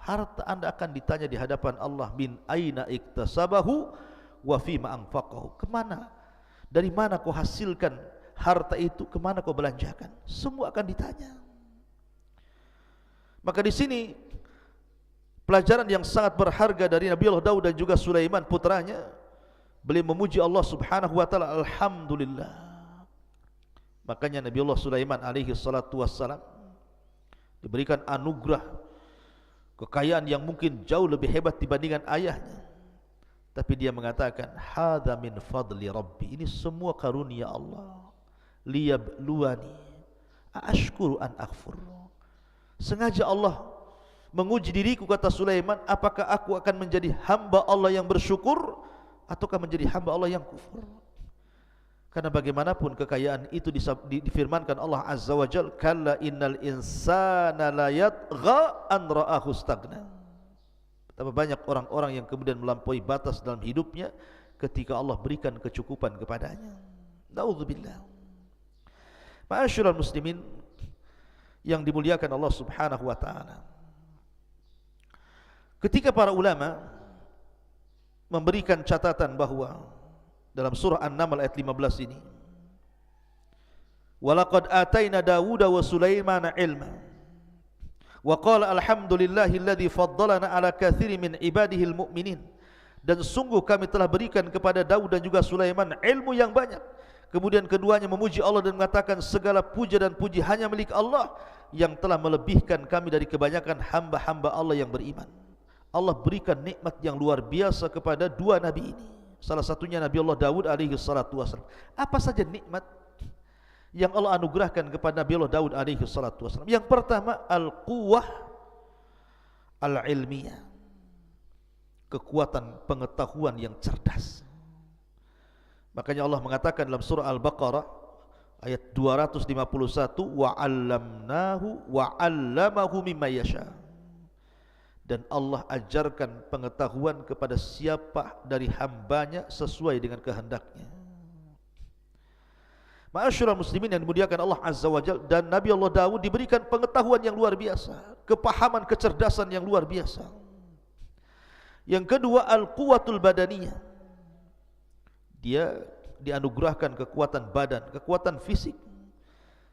Harta anda akan ditanya di hadapan Allah, min aina iktasabahu wa fima anfaqahu. Kemana? Dari mana kau hasilkan harta itu, kemana kau belanjakan? Semua akan ditanya. Maka di sini pelajaran yang sangat berharga dari Nabi Allah Daud dan juga Sulaiman putranya, beliau memuji Allah Subhanahu wa taala, alhamdulillah. Makanya Nabi Allah Sulaiman alaihi salatu wassalam diberikan anugerah kekayaan yang mungkin jauh lebih hebat dibandingkan ayahnya. Tapi dia mengatakan, hadza min fadli rabbi. Ini semua karunia Allah. Liyabluwani aashkuru an akfur. Sengaja Allah menguji diriku, kata Sulaiman, apakah aku akan menjadi hamba Allah yang bersyukur ataukah menjadi hamba Allah yang kufur. Karena bagaimanapun kekayaan itu difirmankan Allah Azza wa Jalla, kalla innal insana la yatgha an ra'ahu stagna. Betapa banyak orang-orang yang kemudian melampaui batas dalam hidupnya ketika Allah berikan kecukupan kepadanya. Na'udzubillah. Ma'asyiral muslimin yang dimuliakan Allah Subhanahu wa ta'ala, ketika para ulama memberikan catatan bahwa dalam surah An-Naml ayat 15 ini, walaqad atayna Dawuda wa Sulaimana ilma wa qala alhamdulillahilladzi faddalana ala katsirin min ibadihil mu'minin. Dan sungguh kami telah berikan kepada Daud dan juga Sulaiman ilmu yang banyak. Kemudian keduanya memuji Allah dan mengatakan, segala puja dan puji hanya milik Allah yang telah melebihkan kami dari kebanyakan hamba-hamba Allah yang beriman. Allah berikan nikmat yang luar biasa kepada dua nabi ini. Salah satunya Nabi Allah Daud alaihi salatu wassalam. Apa saja nikmat yang Allah anugerahkan kepada Nabi Allah Daud alaihi salatu wassalam? Yang pertama, al-quwwah al-ilmiyah. kekuatan pengetahuan yang cerdas. Makanya Allah mengatakan dalam surah Al-Baqarah ayat 251, wa 'allamnahu wa 'allamahu mimma yasha. Dan Allah ajarkan pengetahuan kepada siapa dari hambanya sesuai dengan kehendaknya. Ma'asyiral muslimin yang dimuliakan Allah Azza wa Jalla, dan Nabi Allah Daud diberikan pengetahuan yang luar biasa, kepahaman, kecerdasan yang luar biasa. Yang kedua, al-quwatul badaniyah. Dia dianugerahkan kekuatan badan, kekuatan fisik,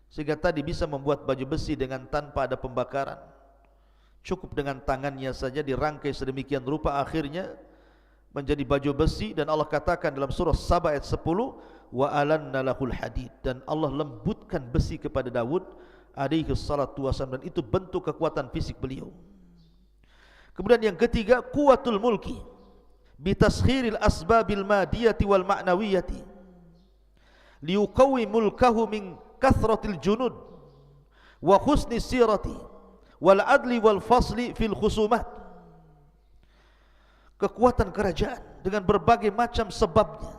sehingga tadi bisa membuat baju besi dengan tanpa ada pembakaran. Cukup dengan tangannya saja dirangkai sedemikian rupa, akhirnya menjadi baju besi. Dan Allah katakan dalam surah Saba ayat 10, wa alanna lahul hadid, dan Allah lembutkan besi kepada Daud alaihi salatu wasallam, dan itu bentuk kekuatan fisik beliau. Kemudian yang ketiga, quwatul mulki bitaskhiril asbabil madiyati wal ma'nawiyati liuqawi mulkahu min kathratil junud wa husni sirati wal adli wal fasli fil khusumat. Kekuatan kerajaan dengan berbagai macam sebabnya,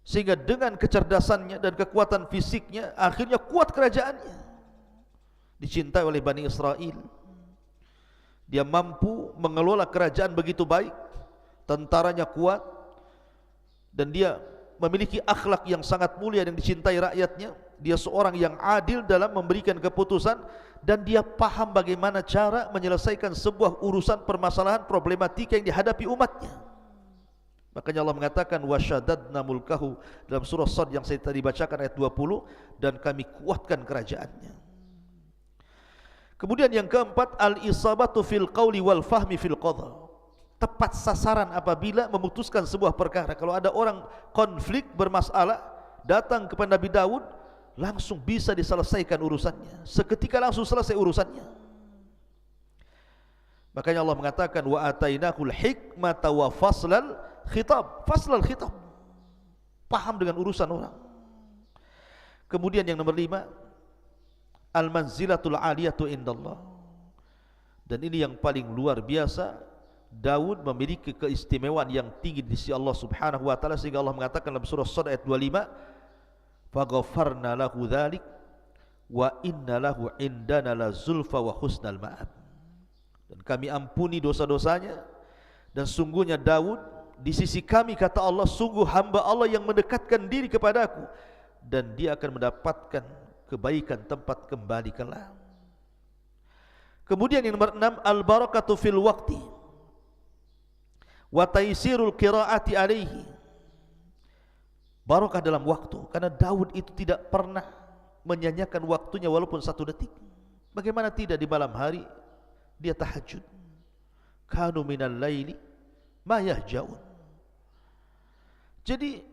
sehingga dengan kecerdasannya dan kekuatan fisiknya akhirnya kuat kerajaannya, dicintai oleh Bani Israel. Dia mampu mengelola kerajaan begitu baik, tentaranya kuat, dan dia memiliki akhlak yang sangat mulia dan dicintai rakyatnya. Dia seorang yang adil dalam memberikan keputusan, dan dia paham bagaimana cara menyelesaikan sebuah urusan, permasalahan, problematika yang dihadapi umatnya. Makanya Allah mengatakan wasyadadna mulkahu dalam surah Sad yang saya tadi bacakan ayat 20, dan kami kuatkan kerajaannya. Kemudian yang keempat, al-isabatu fil qawli wal fahmi fil qadha. Tepat sasaran apabila memutuskan sebuah perkara. Kalau ada orang konflik, bermasalah, datang kepada Nabi Daud, langsung bisa diselesaikan urusannya, seketika langsung selesai urusannya. Makanya Allah mengatakan wa atainahul hikmata wa faslal khitab. Faslal khitab, paham dengan urusan orang. Kemudian yang nomor 5, al-manzilatul aliyatu indallah. Dan ini yang paling luar biasa, Daud memiliki keistimewaan yang tinggi di sisi Allah Subhanahu wa taala, sehingga Allah mengatakan dalam surah Sad ayat 25, faghafarna lahu dzalik wa inna lahu indana la zulfa wa husnal ma'ab. Dan kami ampuni dosa-dosanya, dan sungguhnya Daud di sisi kami, kata Allah, sungguh hamba Allah yang mendekatkan diri kepadaku, dan dia akan mendapatkan kebaikan tempat kembali kelak. Kemudian yang nomor 6, al-barakatu fil waqti wa taysirul qiraati alaihi. Barakah dalam waktu, karena Daud itu tidak pernah menyanyiakan waktunya walaupun 1 detik. Bagaimana tidak di malam hari dia tahajud. Kanu minal laili ma yahjaun. Jadi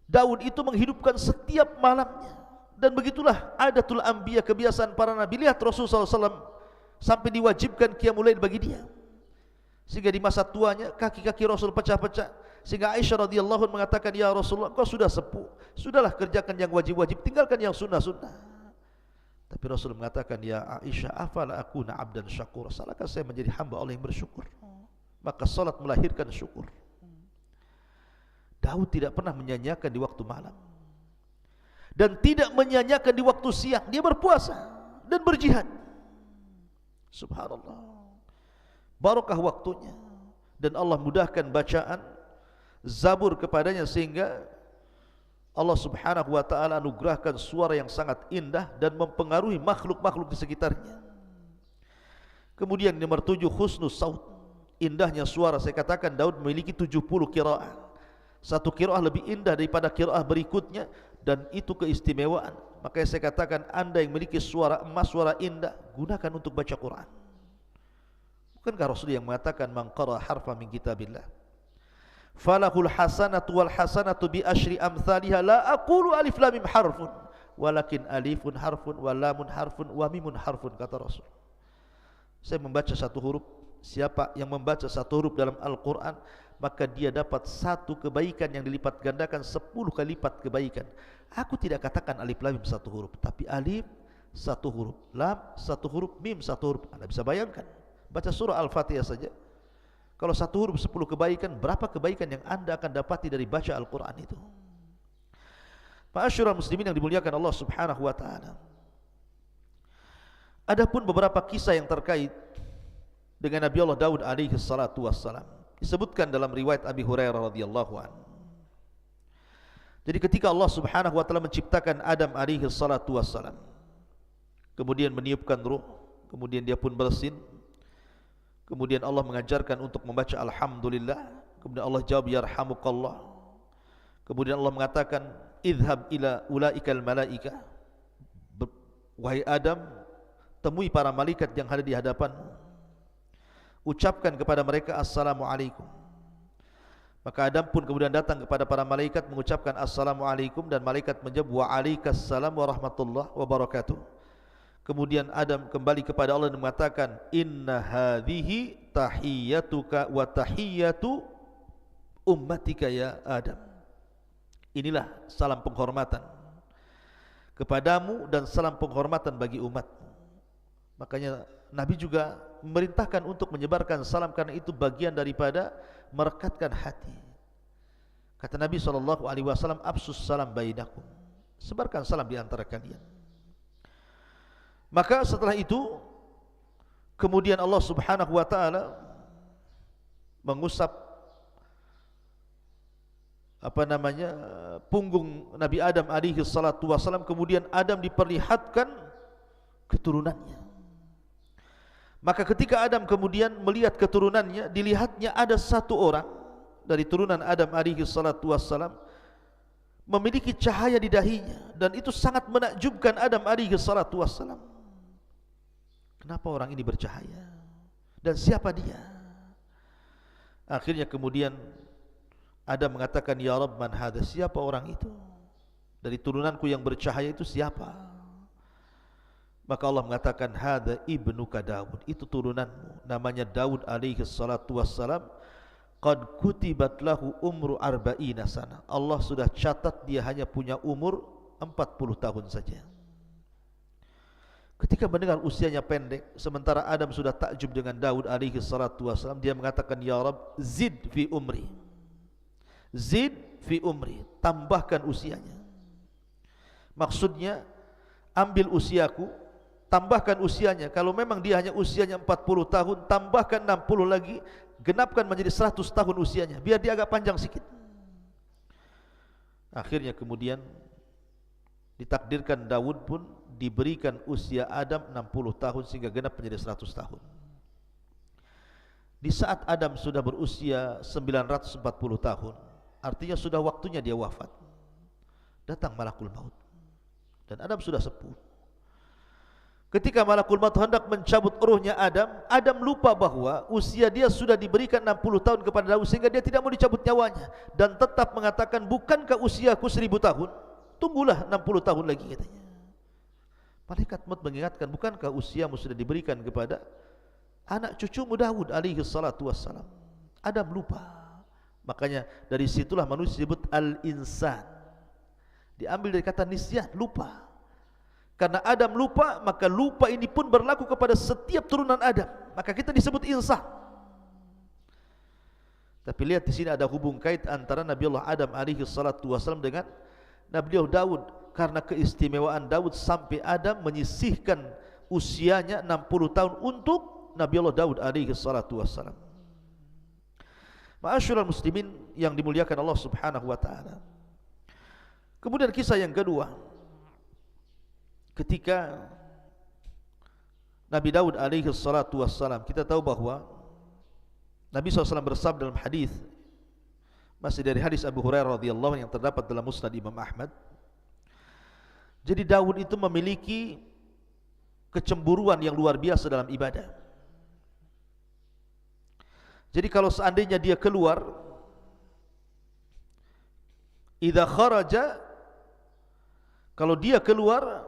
Daud itu menghidupkan setiap malamnya. Dan begitulah adatul anbiya, kebiasaan para nabi. Lihat Rasulullah SAW sampai diwajibkan qiyamul lail bagi dia, sehingga di masa tuanya kaki-kaki Rasul pecah-pecah, sehingga Aisyah radhiyallahu anha mengatakan, ya Rasulullah, kau sudah sepuh, sudahlah kerjakan yang wajib-wajib, tinggalkan yang sunnah-sunnah. Tapi Rasul mengatakan, ya Aisyah, afala akuna abdan syakur, salahkah saya menjadi hamba Allah yang bersyukur? Maka salat melahirkan syukur. Daud tidak pernah menyanyiakan di waktu malam, dan tidak menyanyiakan di waktu siang. Dia berpuasa dan berjihad. Subhanallah, barakah waktunya. Dan Allah mudahkan bacaan Zabur kepadanya, sehingga Allah Subhanahu wa ta'ala anugerahkan suara yang sangat indah dan mempengaruhi makhluk-makhluk di sekitarnya. Kemudian nomor 7, husnus saut, indahnya suara. Saya katakan Daud memiliki 70 qiraah. Satu qiraah lebih indah daripada qiraah berikutnya, dan itu keistimewaan. Makanya saya katakan, anda yang memiliki suara emas, suara indah, gunakan untuk baca Quran. Bukankah Rasul yang mengatakan, man qara harfa min kitabillah falahul hasanatu wal hasanatu bi asyri amthaliha, la aqulu alif lam mim harfun walakin alifun harfun wa lamun harfun wa mimun harfun, kata Rasul. Saya membaca 1 huruf, siapa yang membaca 1 huruf dalam Al-Quran, maka dia dapat 1 kebaikan yang dilipat gandakan 10 kali lipat kebaikan. Aku tidak katakan alif lam mim 1 huruf, tapi alif 1 huruf, lam 1 huruf, mim 1 huruf. Anda bisa bayangkan, baca surah Al-Fatihah saja Kalau satu huruf 10 kebaikan, berapa kebaikan yang anda akan dapati dari baca Al-Quran itu? Ma'asyiral muslimin yang dimuliakan Allah subhanahu wa ta'ala, adapun beberapa kisah yang terkait dengan Nabi Allah Daud alaihi salatu wassalam disebutkan dalam riwayat Abi Hurairah radhiyallahu anhu. Jadi ketika Allah subhanahu wa ta'ala menciptakan Adam alaihi salatu wassalam, kemudian meniupkan ruh, kemudian dia pun bersin, kemudian Allah mengajarkan untuk membaca Alhamdulillah, kemudian Allah jawab Yarhamukallah, kemudian Allah mengatakan idhab ila ulaikal malaika, wahai Adam, temui para malaikat yang ada di hadapanmu, ucapkan kepada mereka Assalamualaikum. Maka Adam pun kemudian datang kepada para malaikat mengucapkan Assalamualaikum, dan malaikat menjawab Waalaikumsalam warahmatullahi wabarakatuh. Kemudian Adam kembali kepada Allah dan mengatakan inna hadhihi tahiyyatuka wa tahiyyatu ummatika ya Adam. Inilah salam penghormatan kepadamu dan salam penghormatan bagi umatmu. Makanya Nabi juga memerintahkan untuk menyebarkan salam, karena itu bagian daripada merekatkan hati. Kata Nabi SAW, absus salam bainakum, sebarkan salam di antara kalian. Maka setelah itu kemudian Allah subhanahu wa ta'ala mengusap punggung Nabi Adam alaihi salatu wassalam. Kemudian Adam diperlihatkan keturunannya. Maka ketika Adam kemudian melihat keturunannya, dilihatnya ada satu orang dari turunan Adam alaihi salatu wassalam memiliki cahaya di dahinya, dan itu sangat menakjubkan Adam alaihi salatu wassalam. Kenapa orang ini bercahaya? Dan siapa dia? Akhirnya kemudian Adam mengatakan, Ya Rabb, man hadha? Siapa orang itu? Dari turunanku yang bercahaya itu siapa? Maka Allah mengatakan, hadha ibnuka Daud, itu turunanmu, namanya Daud alaihi salatu wassalam. Qad kutibat lahu umru arba'ina sana. Allah sudah catat dia hanya punya umur 40 tahun saja. Ketika mendengar usianya pendek, sementara Adam sudah takjub dengan Daud alaihi salatu wassalam, dia mengatakan, Ya Rabb, zid fi umri, zid fi umri, tambahkan usianya. Maksudnya, ambil usiaku, tambahkan usianya. Kalau memang dia hanya usianya 40 tahun, tambahkan 60 lagi, genapkan menjadi 100 tahun usianya, biar dia agak panjang sedikit. Akhirnya kemudian ditakdirkan Daud pun diberikan usia Adam 60 tahun sehingga genap menjadi 100 tahun. Di saat Adam sudah berusia 940 tahun, artinya sudah waktunya dia wafat, datang malakul maut, dan Adam sudah sepuh. Ketika malakul maut hendak mencabut ruhnya Adam, Adam lupa bahwa usia dia sudah diberikan 60 tahun kepada Daud, sehingga dia tidak mau dicabut nyawanya, dan tetap mengatakan, bukankah usiaku 1000 tahun? Tunggulah 60 tahun lagi, katanya. Malaikat maut mengingatkan, bukankah usiamu sudah diberikan kepada anak cucumu Daud alaihi salatu wassalam? Adam lupa. Makanya dari situlah manusia disebut al-insan, diambil dari kata nisyan, lupa. Karena Adam lupa, maka lupa ini pun berlaku kepada setiap turunan Adam. Maka kita disebut insan. Tapi lihat di sini ada hubung kait antara Nabi Allah Adam alaihi salatu wassalam dengan Nabi Allah Daud. Karena keistimewaan Daud sampai Adam menyisihkan usianya 60 tahun untuk Nabi Allah Daud alaihi salatu wassalam. Ma'asyiral muslimin yang dimuliakan Allah subhanahu wa ta'ala. Kemudian kisah yang kedua, ketika Nabi Daud alaihi salatu wassalam, kita tahu bahwa Nabi SAW bersabda dalam hadis, masih dari hadis Abu Hurairah radhiyallahu anhu yang terdapat dalam Musnad Imam Ahmad. Jadi Daud itu memiliki kecemburuan yang luar biasa dalam ibadah. Jadi kalau seandainya dia keluar, idza kharaja, kalau dia keluar,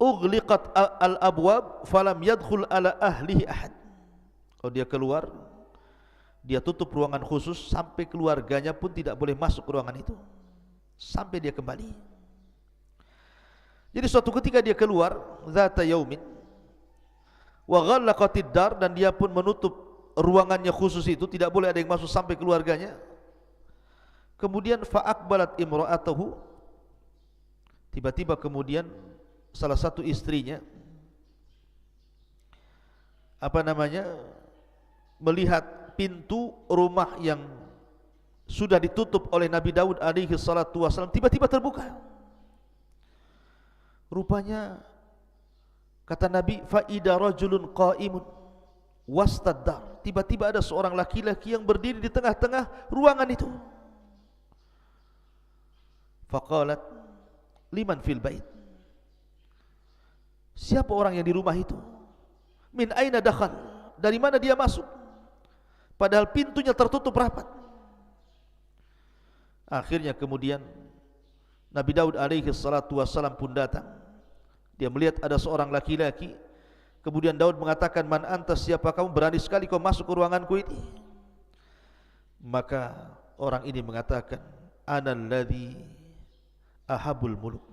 ughliqat al-abwab falam yadkhul ala ahlihi ahad. Kalau dia keluar, dia tutup ruangan khusus, sampai keluarganya pun tidak boleh masuk ke ruangan itu sampai dia kembali. Jadi suatu ketika dia keluar, zata yaumin wa ghallaqatid dar, dan dia pun menutup ruangannya khusus itu, tidak boleh ada yang masuk sampai keluarganya. Kemudian fa'aqbalat imra'atuhu, tiba-tiba kemudian salah satu istrinya melihat pintu rumah yang sudah ditutup oleh Nabi Daud alaihi salatu wasallam tiba-tiba terbuka. Rupanya kata Nabi, fa'ida rajulun qa'imun wastaddar, tiba-tiba ada seorang laki-laki yang berdiri di tengah-tengah ruangan itu. Faqalat liman fil bait, siapa orang yang di rumah itu? Min aina dakhal, dari mana dia masuk? Padahal pintunya tertutup rapat. Akhirnya kemudian Nabi Daud alaihi salatu wassalam pun datang. Dia melihat ada seorang laki-laki. Kemudian Daud mengatakan, man anta, siapa kamu, berani sekali kau masuk ke ruanganku ini? Maka orang ini mengatakan, ana alladhi ahabul muluk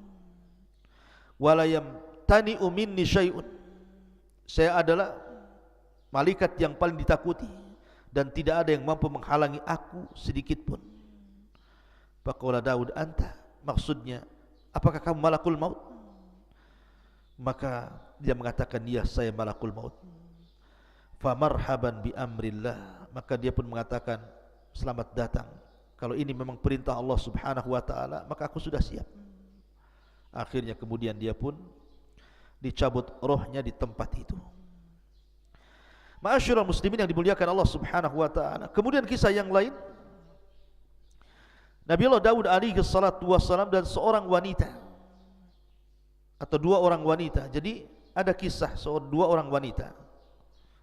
wala yamtani'u minni syai'un, saya adalah malaikat yang paling ditakuti dan tidak ada yang mampu menghalangi aku sedikit pun. Faqala Daud, anta, maksudnya apakah kamu malakul maut? Maka dia mengatakan, ya, saya malakul maut. Famarhaban bi amrillah, maka dia pun mengatakan, selamat datang, kalau ini memang perintah Allah subhanahu wa ta'ala, maka aku sudah siap. Akhirnya kemudian dia pun dicabut rohnya di tempat itu. Ma'asyiral muslimin yang dimuliakan Allah subhanahu wa ta'ala. Kemudian kisah yang lain, Nabi Allah Daud alaihi salatu wassalam dan seorang wanita, atau dua orang wanita. Jadi ada kisah dua orang wanita,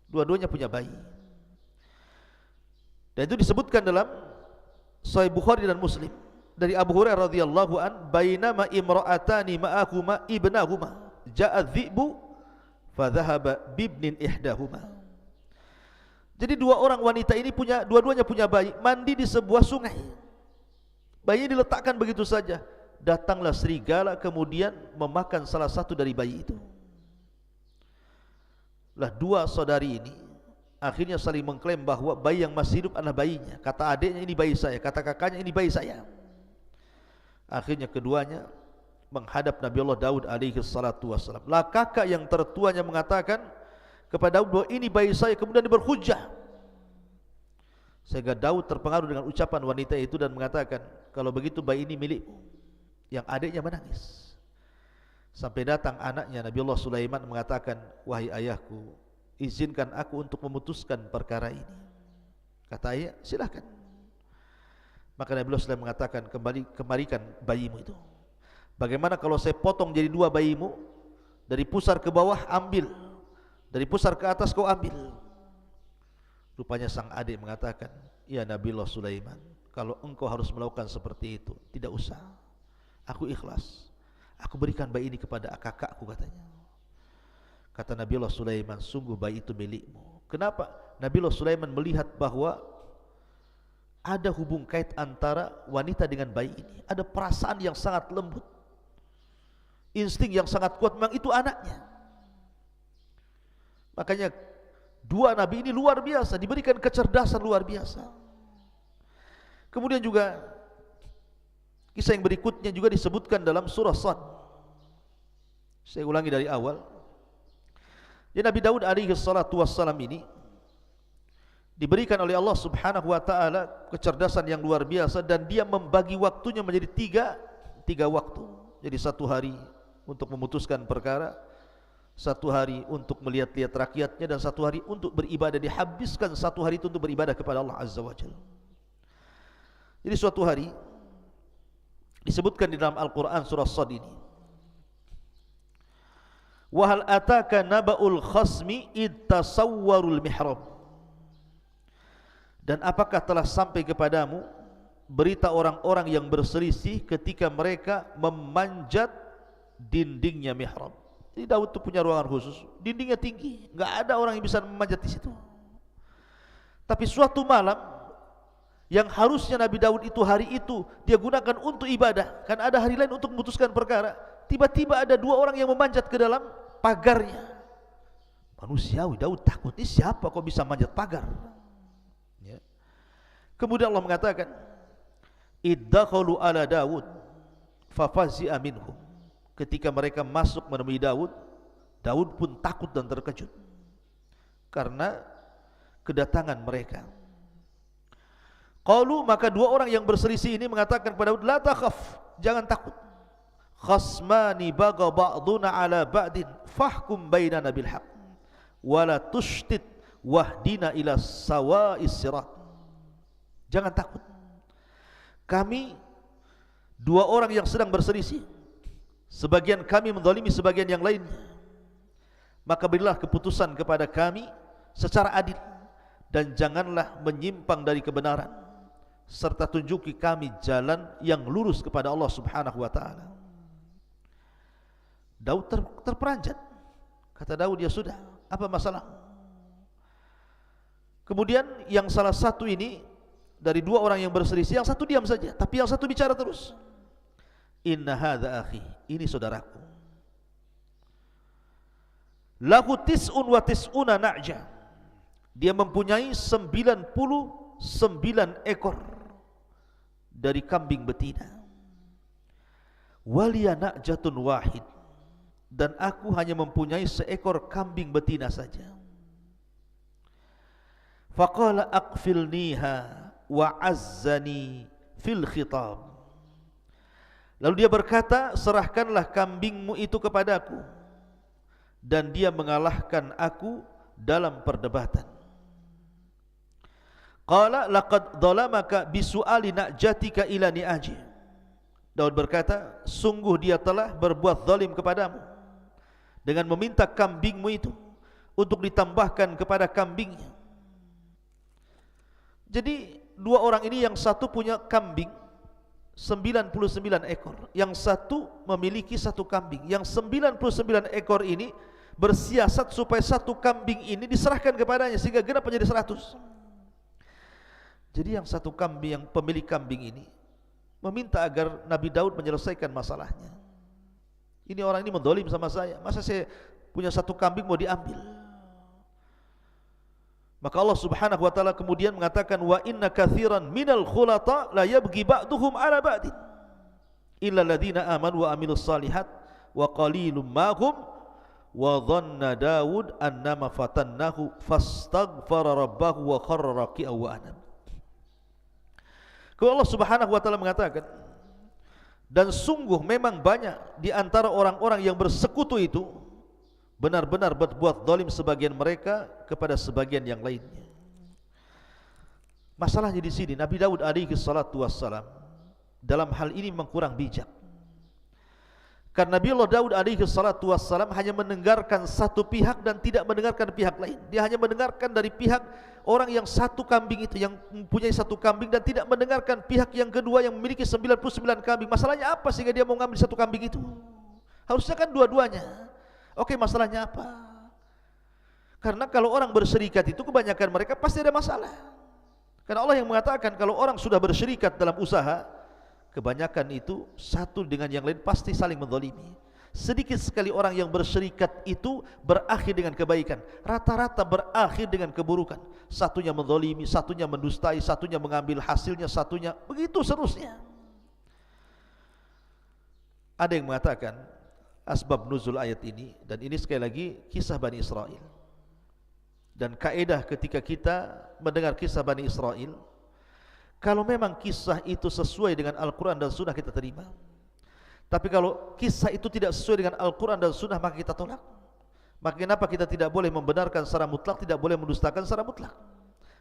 dua-duanya punya bayi. Dan itu disebutkan dalam Sahih Bukhari dan Muslim dari Abu Hurairah radhiyallahu an, bainama imra'atani ma'ahuma ibnahuma ja'a dhi'bu fa dhahaba bibnin ihdahuma. Jadi dua orang wanita ini dua-duanya punya bayi, mandi di sebuah sungai. Bayinya diletakkan begitu saja. Datanglah serigala kemudian memakan salah satu dari bayi itu. Lah dua saudari ini akhirnya saling mengklaim bahwa bayi yang masih hidup adalah bayinya. Kata adiknya, ini bayi saya. Kata kakaknya, ini bayi saya. Akhirnya keduanya menghadap Nabi Allah Daud alaihi salatu wassalam. Lah kakak yang tertuanya mengatakan kepada Daud bahwa ini bayi saya, kemudian berhujjah. Sehingga Daud terpengaruh dengan ucapan wanita itu dan mengatakan, kalau begitu bayi ini milikmu. Yang adiknya menangis. Sampai datang anaknya Nabi Allah Sulaiman mengatakan, wahai ayahku, izinkan aku untuk memutuskan perkara ini. Kata ayah, silakan. Maka Nabi Allah Sulaiman mengatakan, kembalikan bayimu itu. Bagaimana kalau saya potong jadi dua bayimu, dari pusar ke bawah ambil, dari pusar ke atas kau ambil. Rupanya sang adik mengatakan, ya Nabi Allah Sulaiman, kalau engkau harus melakukan seperti itu, tidak usah, aku ikhlas. Aku berikan bayi ini kepada kakakku, katanya. Kata Nabi Allah Sulaiman, sungguh bayi itu milikmu. Kenapa? Nabi Allah Sulaiman melihat bahwa ada hubung kait antara wanita dengan bayi ini. Ada perasaan yang sangat lembut, insting yang sangat kuat, memang itu anaknya. Makanya dua nabi ini luar biasa, diberikan kecerdasan luar biasa. Kemudian juga kisah yang berikutnya juga disebutkan dalam surah Sad. Saya ulangi dari awal. Jadi Nabi Daud alaihi salatu wassalam ini diberikan oleh Allah subhanahu wa ta'ala kecerdasan yang luar biasa, dan dia membagi waktunya menjadi tiga waktu. Jadi satu hari untuk memutuskan perkara, satu hari untuk melihat-lihat rakyatnya, dan satu hari untuk beribadah. Dihabiskan satu hari itu untuk beribadah kepada Allah azza wa jalla. Jadi suatu hari disebutkan di dalam Al-Quran surah Sad ini, wa hal ataka naba'ul khasmi id tasawwarul mihrab, dan apakah telah sampai kepadamu berita orang-orang yang berselisih ketika mereka memanjat dindingnya mihrab. Jadi Daud itu punya ruangan khusus, dindingnya tinggi, enggak ada orang yang bisa memanjat di situ. Tapi suatu malam yang harusnya Nabi Daud itu hari itu dia gunakan untuk ibadah, kan ada hari lain untuk memutuskan perkara, tiba-tiba ada dua orang yang memanjat ke dalam pagarnya. Manusiawi, Daud takut, ini siapa kok bisa manjat pagar? Kemudian Allah mengatakan, iddakhalu ala Daud fafazi'a minhum. Ketika mereka masuk menemui Daud, Daud pun takut dan terkejut karena kedatangan mereka. Qalu, maka dua orang yang berselisih ini mengatakan kepada Daud, la takhaf, jangan takut. Khasmani baga ba'duna ala ba'din fahkum bainana bil haqq wala tushtit wahdina ila sawa'is sirat. Jangan takut, kami dua orang yang sedang berselisih, sebagian kami menzalimi sebagian yang lainnya, maka berilah keputusan kepada kami secara adil dan janganlah menyimpang dari kebenaran, serta tunjuki kami jalan yang lurus kepada Allah Subhanahu wa ta'ala. Daud terperanjat. Kata Daud, ya sudah, apa masalah? Kemudian yang salah satu ini dari dua orang yang berselisih, yang satu diam saja, tapi yang satu bicara terus. Inna hadza akhi, ini saudaraku. Lahu tis'un wa tis'una na'ja. Dia mempunyai 99 ekor dari kambing betina. Waliya na'jatun wahid, dan aku hanya mempunyai seekor kambing betina saja. Faqala aqfilniha wa azzani fil khitab. Lalu dia berkata, serahkanlah kambingmu itu kepadaku, dan dia mengalahkan aku dalam perdebatan. Qala laqad dhalamaka bisu'ali na'jatika ila ni'aji. Daud berkata, sungguh dia telah berbuat zalim kepadamu dengan meminta kambingmu itu untuk ditambahkan kepada kambingnya. Jadi dua orang ini, yang satu punya kambing 99 ekor, yang satu memiliki satu kambing. Yang 99 ekor ini bersiasat supaya satu kambing ini diserahkan kepadanya sehingga genap menjadi 100. Jadi yang satu kambing, yang pemilik kambing ini meminta agar Nabi Daud menyelesaikan masalahnya. Ini orang ini mendolim sama saya, masa saya punya satu kambing mau diambil? Maka Allah Subhanahu wa ta'ala kemudian mengatakan, wa inna kathiran minal khulata la yabghi ba'duhum ala ba'din illa alladhina amanu wa amilus salihat wa qalilum mahum wa dhanna Daud annama fatannahu fastaghfara rabbahu wa kharra raki'an wa anab. Kalau Allah Subhanahu wa ta'ala mengatakan, dan sungguh memang banyak di antara orang-orang yang bersekutu itu benar-benar berbuat zalim sebagian mereka kepada sebagian yang lainnya. Masalahnya di sini, Nabi Daud alaihi salatu wassalam dalam hal ini memang kurang bijak. Karena Nabi Allah Daud alaihi salatu wassalam hanya mendengarkan satu pihak dan tidak mendengarkan pihak lain. Dia hanya mendengarkan dari pihak orang yang satu kambing itu, yang mempunyai satu kambing, dan tidak mendengarkan pihak yang kedua yang memiliki 99 kambing. Masalahnya apa sehingga dia mau mengambil satu kambing itu? Harusnya kan dua-duanya. Oke, masalahnya apa? Karena kalau orang berserikat itu kebanyakan mereka pasti ada masalah. Karena Allah yang mengatakan kalau orang sudah berserikat dalam usaha, kebanyakan itu satu dengan yang lain pasti saling menzalimi. Sedikit sekali orang yang berserikat itu berakhir dengan kebaikan. Rata-rata berakhir dengan keburukan. Satunya menzalimi, satunya mendustai, satunya mengambil hasilnya, satunya begitu seterusnya. Ada yang mengatakan asbab nuzul ayat ini, dan ini sekali lagi kisah Bani Israel. Dan kaedah ketika kita mendengar kisah Bani Israel, kalau memang kisah itu sesuai dengan Al-Quran dan Sunnah kita terima. Tapi kalau kisah itu tidak sesuai dengan Al-Quran dan Sunnah, maka kita tolak. Maka kenapa kita tidak boleh membenarkan secara mutlak, tidak boleh mendustakan secara mutlak?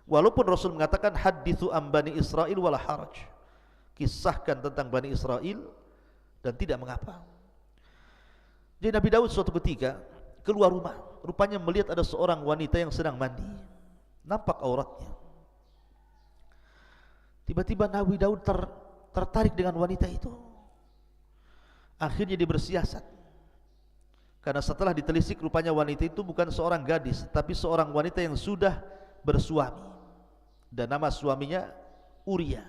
Walaupun Rasul mengatakan hadithu am Bani Israel wala haraj, kisahkan tentang Bani Israel dan tidak mengapa. Jadi Nabi Daud suatu ketika keluar rumah, rupanya melihat ada seorang wanita yang sedang mandi, nampak auratnya. Tiba-tiba Nabi Daud tertarik dengan wanita itu. Akhirnya dia bersiasat, karena setelah ditelisik rupanya wanita itu bukan seorang gadis, tapi seorang wanita yang sudah bersuami, dan nama suaminya Uria.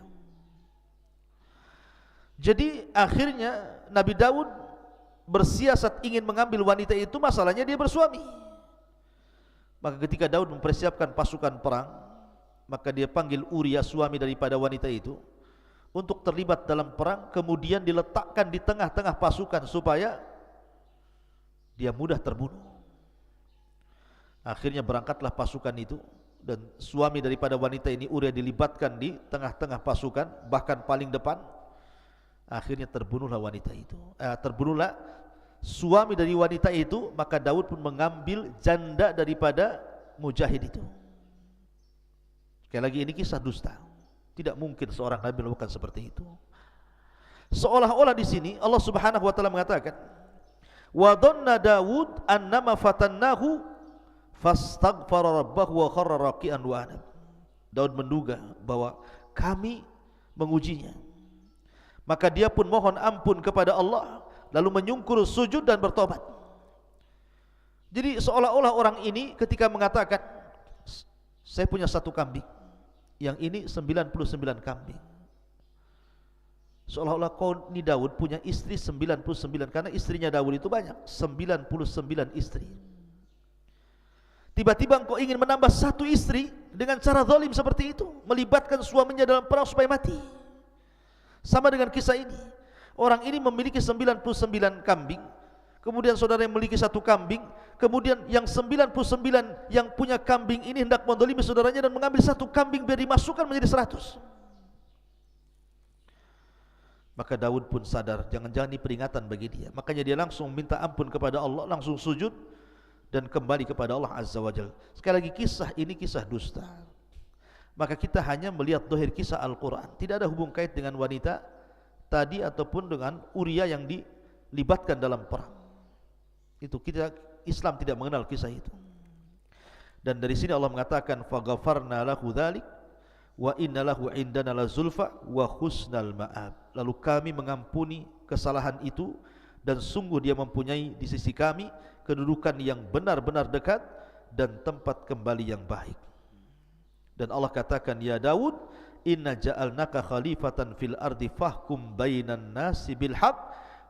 Jadi akhirnya Nabi Daud bersiasat ingin mengambil wanita itu, masalahnya dia bersuami. Maka ketika Daud mempersiapkan pasukan perang, Maka dia panggil Uria, suami daripada wanita itu, untuk terlibat dalam perang, kemudian diletakkan di tengah-tengah pasukan supaya dia mudah terbunuh. Akhirnya berangkatlah pasukan itu, dan suami daripada wanita ini, Uria, dilibatkan di tengah-tengah pasukan, bahkan paling depan. Akhirnya terbunuhlah wanita itu, terbunuhlah suami dari wanita itu. Maka Daud pun mengambil janda daripada mujahid itu. Sekali lagi, ini kisah dusta. Tidak mungkin seorang nabi melakukan seperti itu. Seolah-olah di sini Allah Subhanahu wa taala mengatakan, wa dhanna Daud annama fatannahu fastaghfara rabbahu wa kharra raki'an wa anab. Daud menduga bahwa kami mengujinya, maka dia pun mohon ampun kepada Allah, lalu menyungkur sujud dan bertobat. Jadi seolah-olah orang ini ketika mengatakan, saya punya satu kambing, yang ini 99 kambing. Seolah-olah kau ni Daud punya istri 99, karena istrinya Daud itu banyak, 99 istri. Tiba-tiba engkau ingin menambah satu istri dengan cara zalim seperti itu, melibatkan suaminya dalam perang supaya mati. Sama dengan kisah ini. Orang ini memiliki 99 kambing, kemudian saudara yang memiliki satu kambing, kemudian yang 99 yang punya kambing ini hendak menzalimi saudaranya dan mengambil satu kambing biar dimasukkan menjadi 100. Maka Daud pun sadar, jangan-jangan ini peringatan bagi dia. Makanya dia langsung minta ampun kepada Allah, langsung sujud dan kembali kepada Allah Azza wa Jalla. Sekali lagi, kisah ini kisah dusta. Maka kita hanya melihat zahir kisah Al-Quran, tidak ada hubung kait dengan wanita tadi ataupun dengan Uria yang dilibatkan dalam perang. Itu kita, Islam tidak mengenal kisah itu. Dan dari sini Allah mengatakan, faghfarna lahu dzalik wa inna lahu indana lazulfa wa husnal ma'ab. Lalu kami mengampuni kesalahan itu, dan sungguh dia mempunyai di sisi kami kedudukan yang benar-benar dekat dan tempat kembali yang baik. Dan Allah katakan, ya Daud, inna ja'alnaka khalifatan fil ardi fahkum bainan nasi bil haq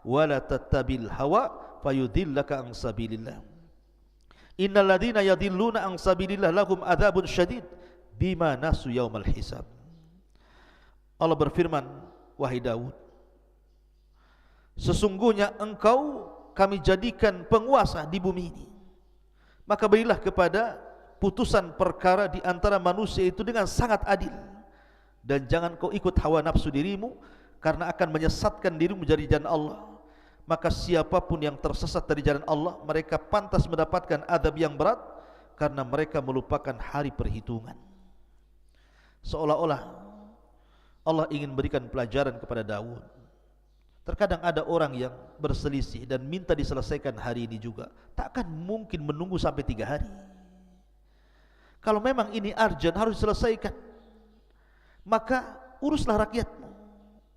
wa la tattabil hawa fayudillaka an sabilillah. Innal ladzina yadilluna an sabilillah lahum adzabun syadid bima nasu yaumal hisab. Allah berfirman, wahai Daud, sesungguhnya engkau kami jadikan penguasa di bumi ini, maka berilah kepada putusan perkara di antara manusia itu dengan sangat adil, dan jangan kau ikut hawa nafsu dirimu, karena akan menyesatkan dirimu dari jalan Allah. Maka siapapun yang tersesat dari jalan Allah, mereka pantas mendapatkan adab yang berat, karena mereka melupakan hari perhitungan. Seolah-olah Allah ingin berikan pelajaran kepada Daud. Terkadang ada orang yang berselisih dan minta diselesaikan hari ini juga, takkan mungkin menunggu sampai 3 hari. Kalau memang ini urgent, harus diselesaikan, maka uruslah rakyatmu.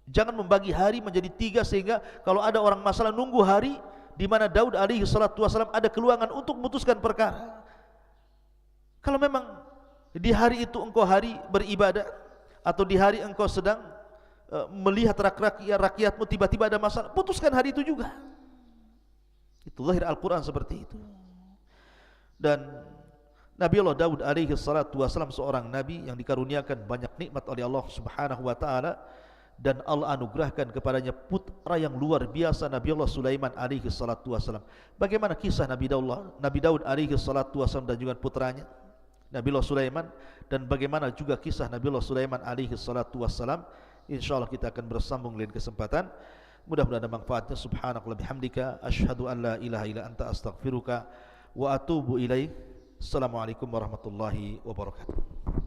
Jangan membagi hari menjadi 3 sehingga kalau ada orang masalah nunggu hari di mana Daud alaihi salatu wasallam ada keluangan untuk memutuskan perkara. Kalau memang di hari itu engkau hari beribadah, atau di hari engkau sedang melihat rakyatmu tiba-tiba ada masalah, putuskan hari itu juga. Itu zahir Al-Quran seperti itu. Dan Nabi Allah Daud alaihi salatu wasallam seorang nabi yang dikaruniakan banyak nikmat oleh Allah Subhanahu wa taala, dan Allah anugerahkan kepadanya putra yang luar biasa, Nabi Allah Sulaiman alaihi salatu wasallam. Bagaimana kisah Nabi Daud alaihi salatu wasallam dan juga putranya Nabi Allah Sulaiman, dan bagaimana juga kisah Nabi Allah Sulaiman alaihi salatu wassalam, insyaallah kita akan bersambung lain kesempatan. Mudah-mudahan ada manfaatnya. Subhanakallahumma bihamdika asyhadu an la ilaha illa anta astaghfiruka wa atubu ilaik. Assalamualaikum warahmatullahi wabarakatuh.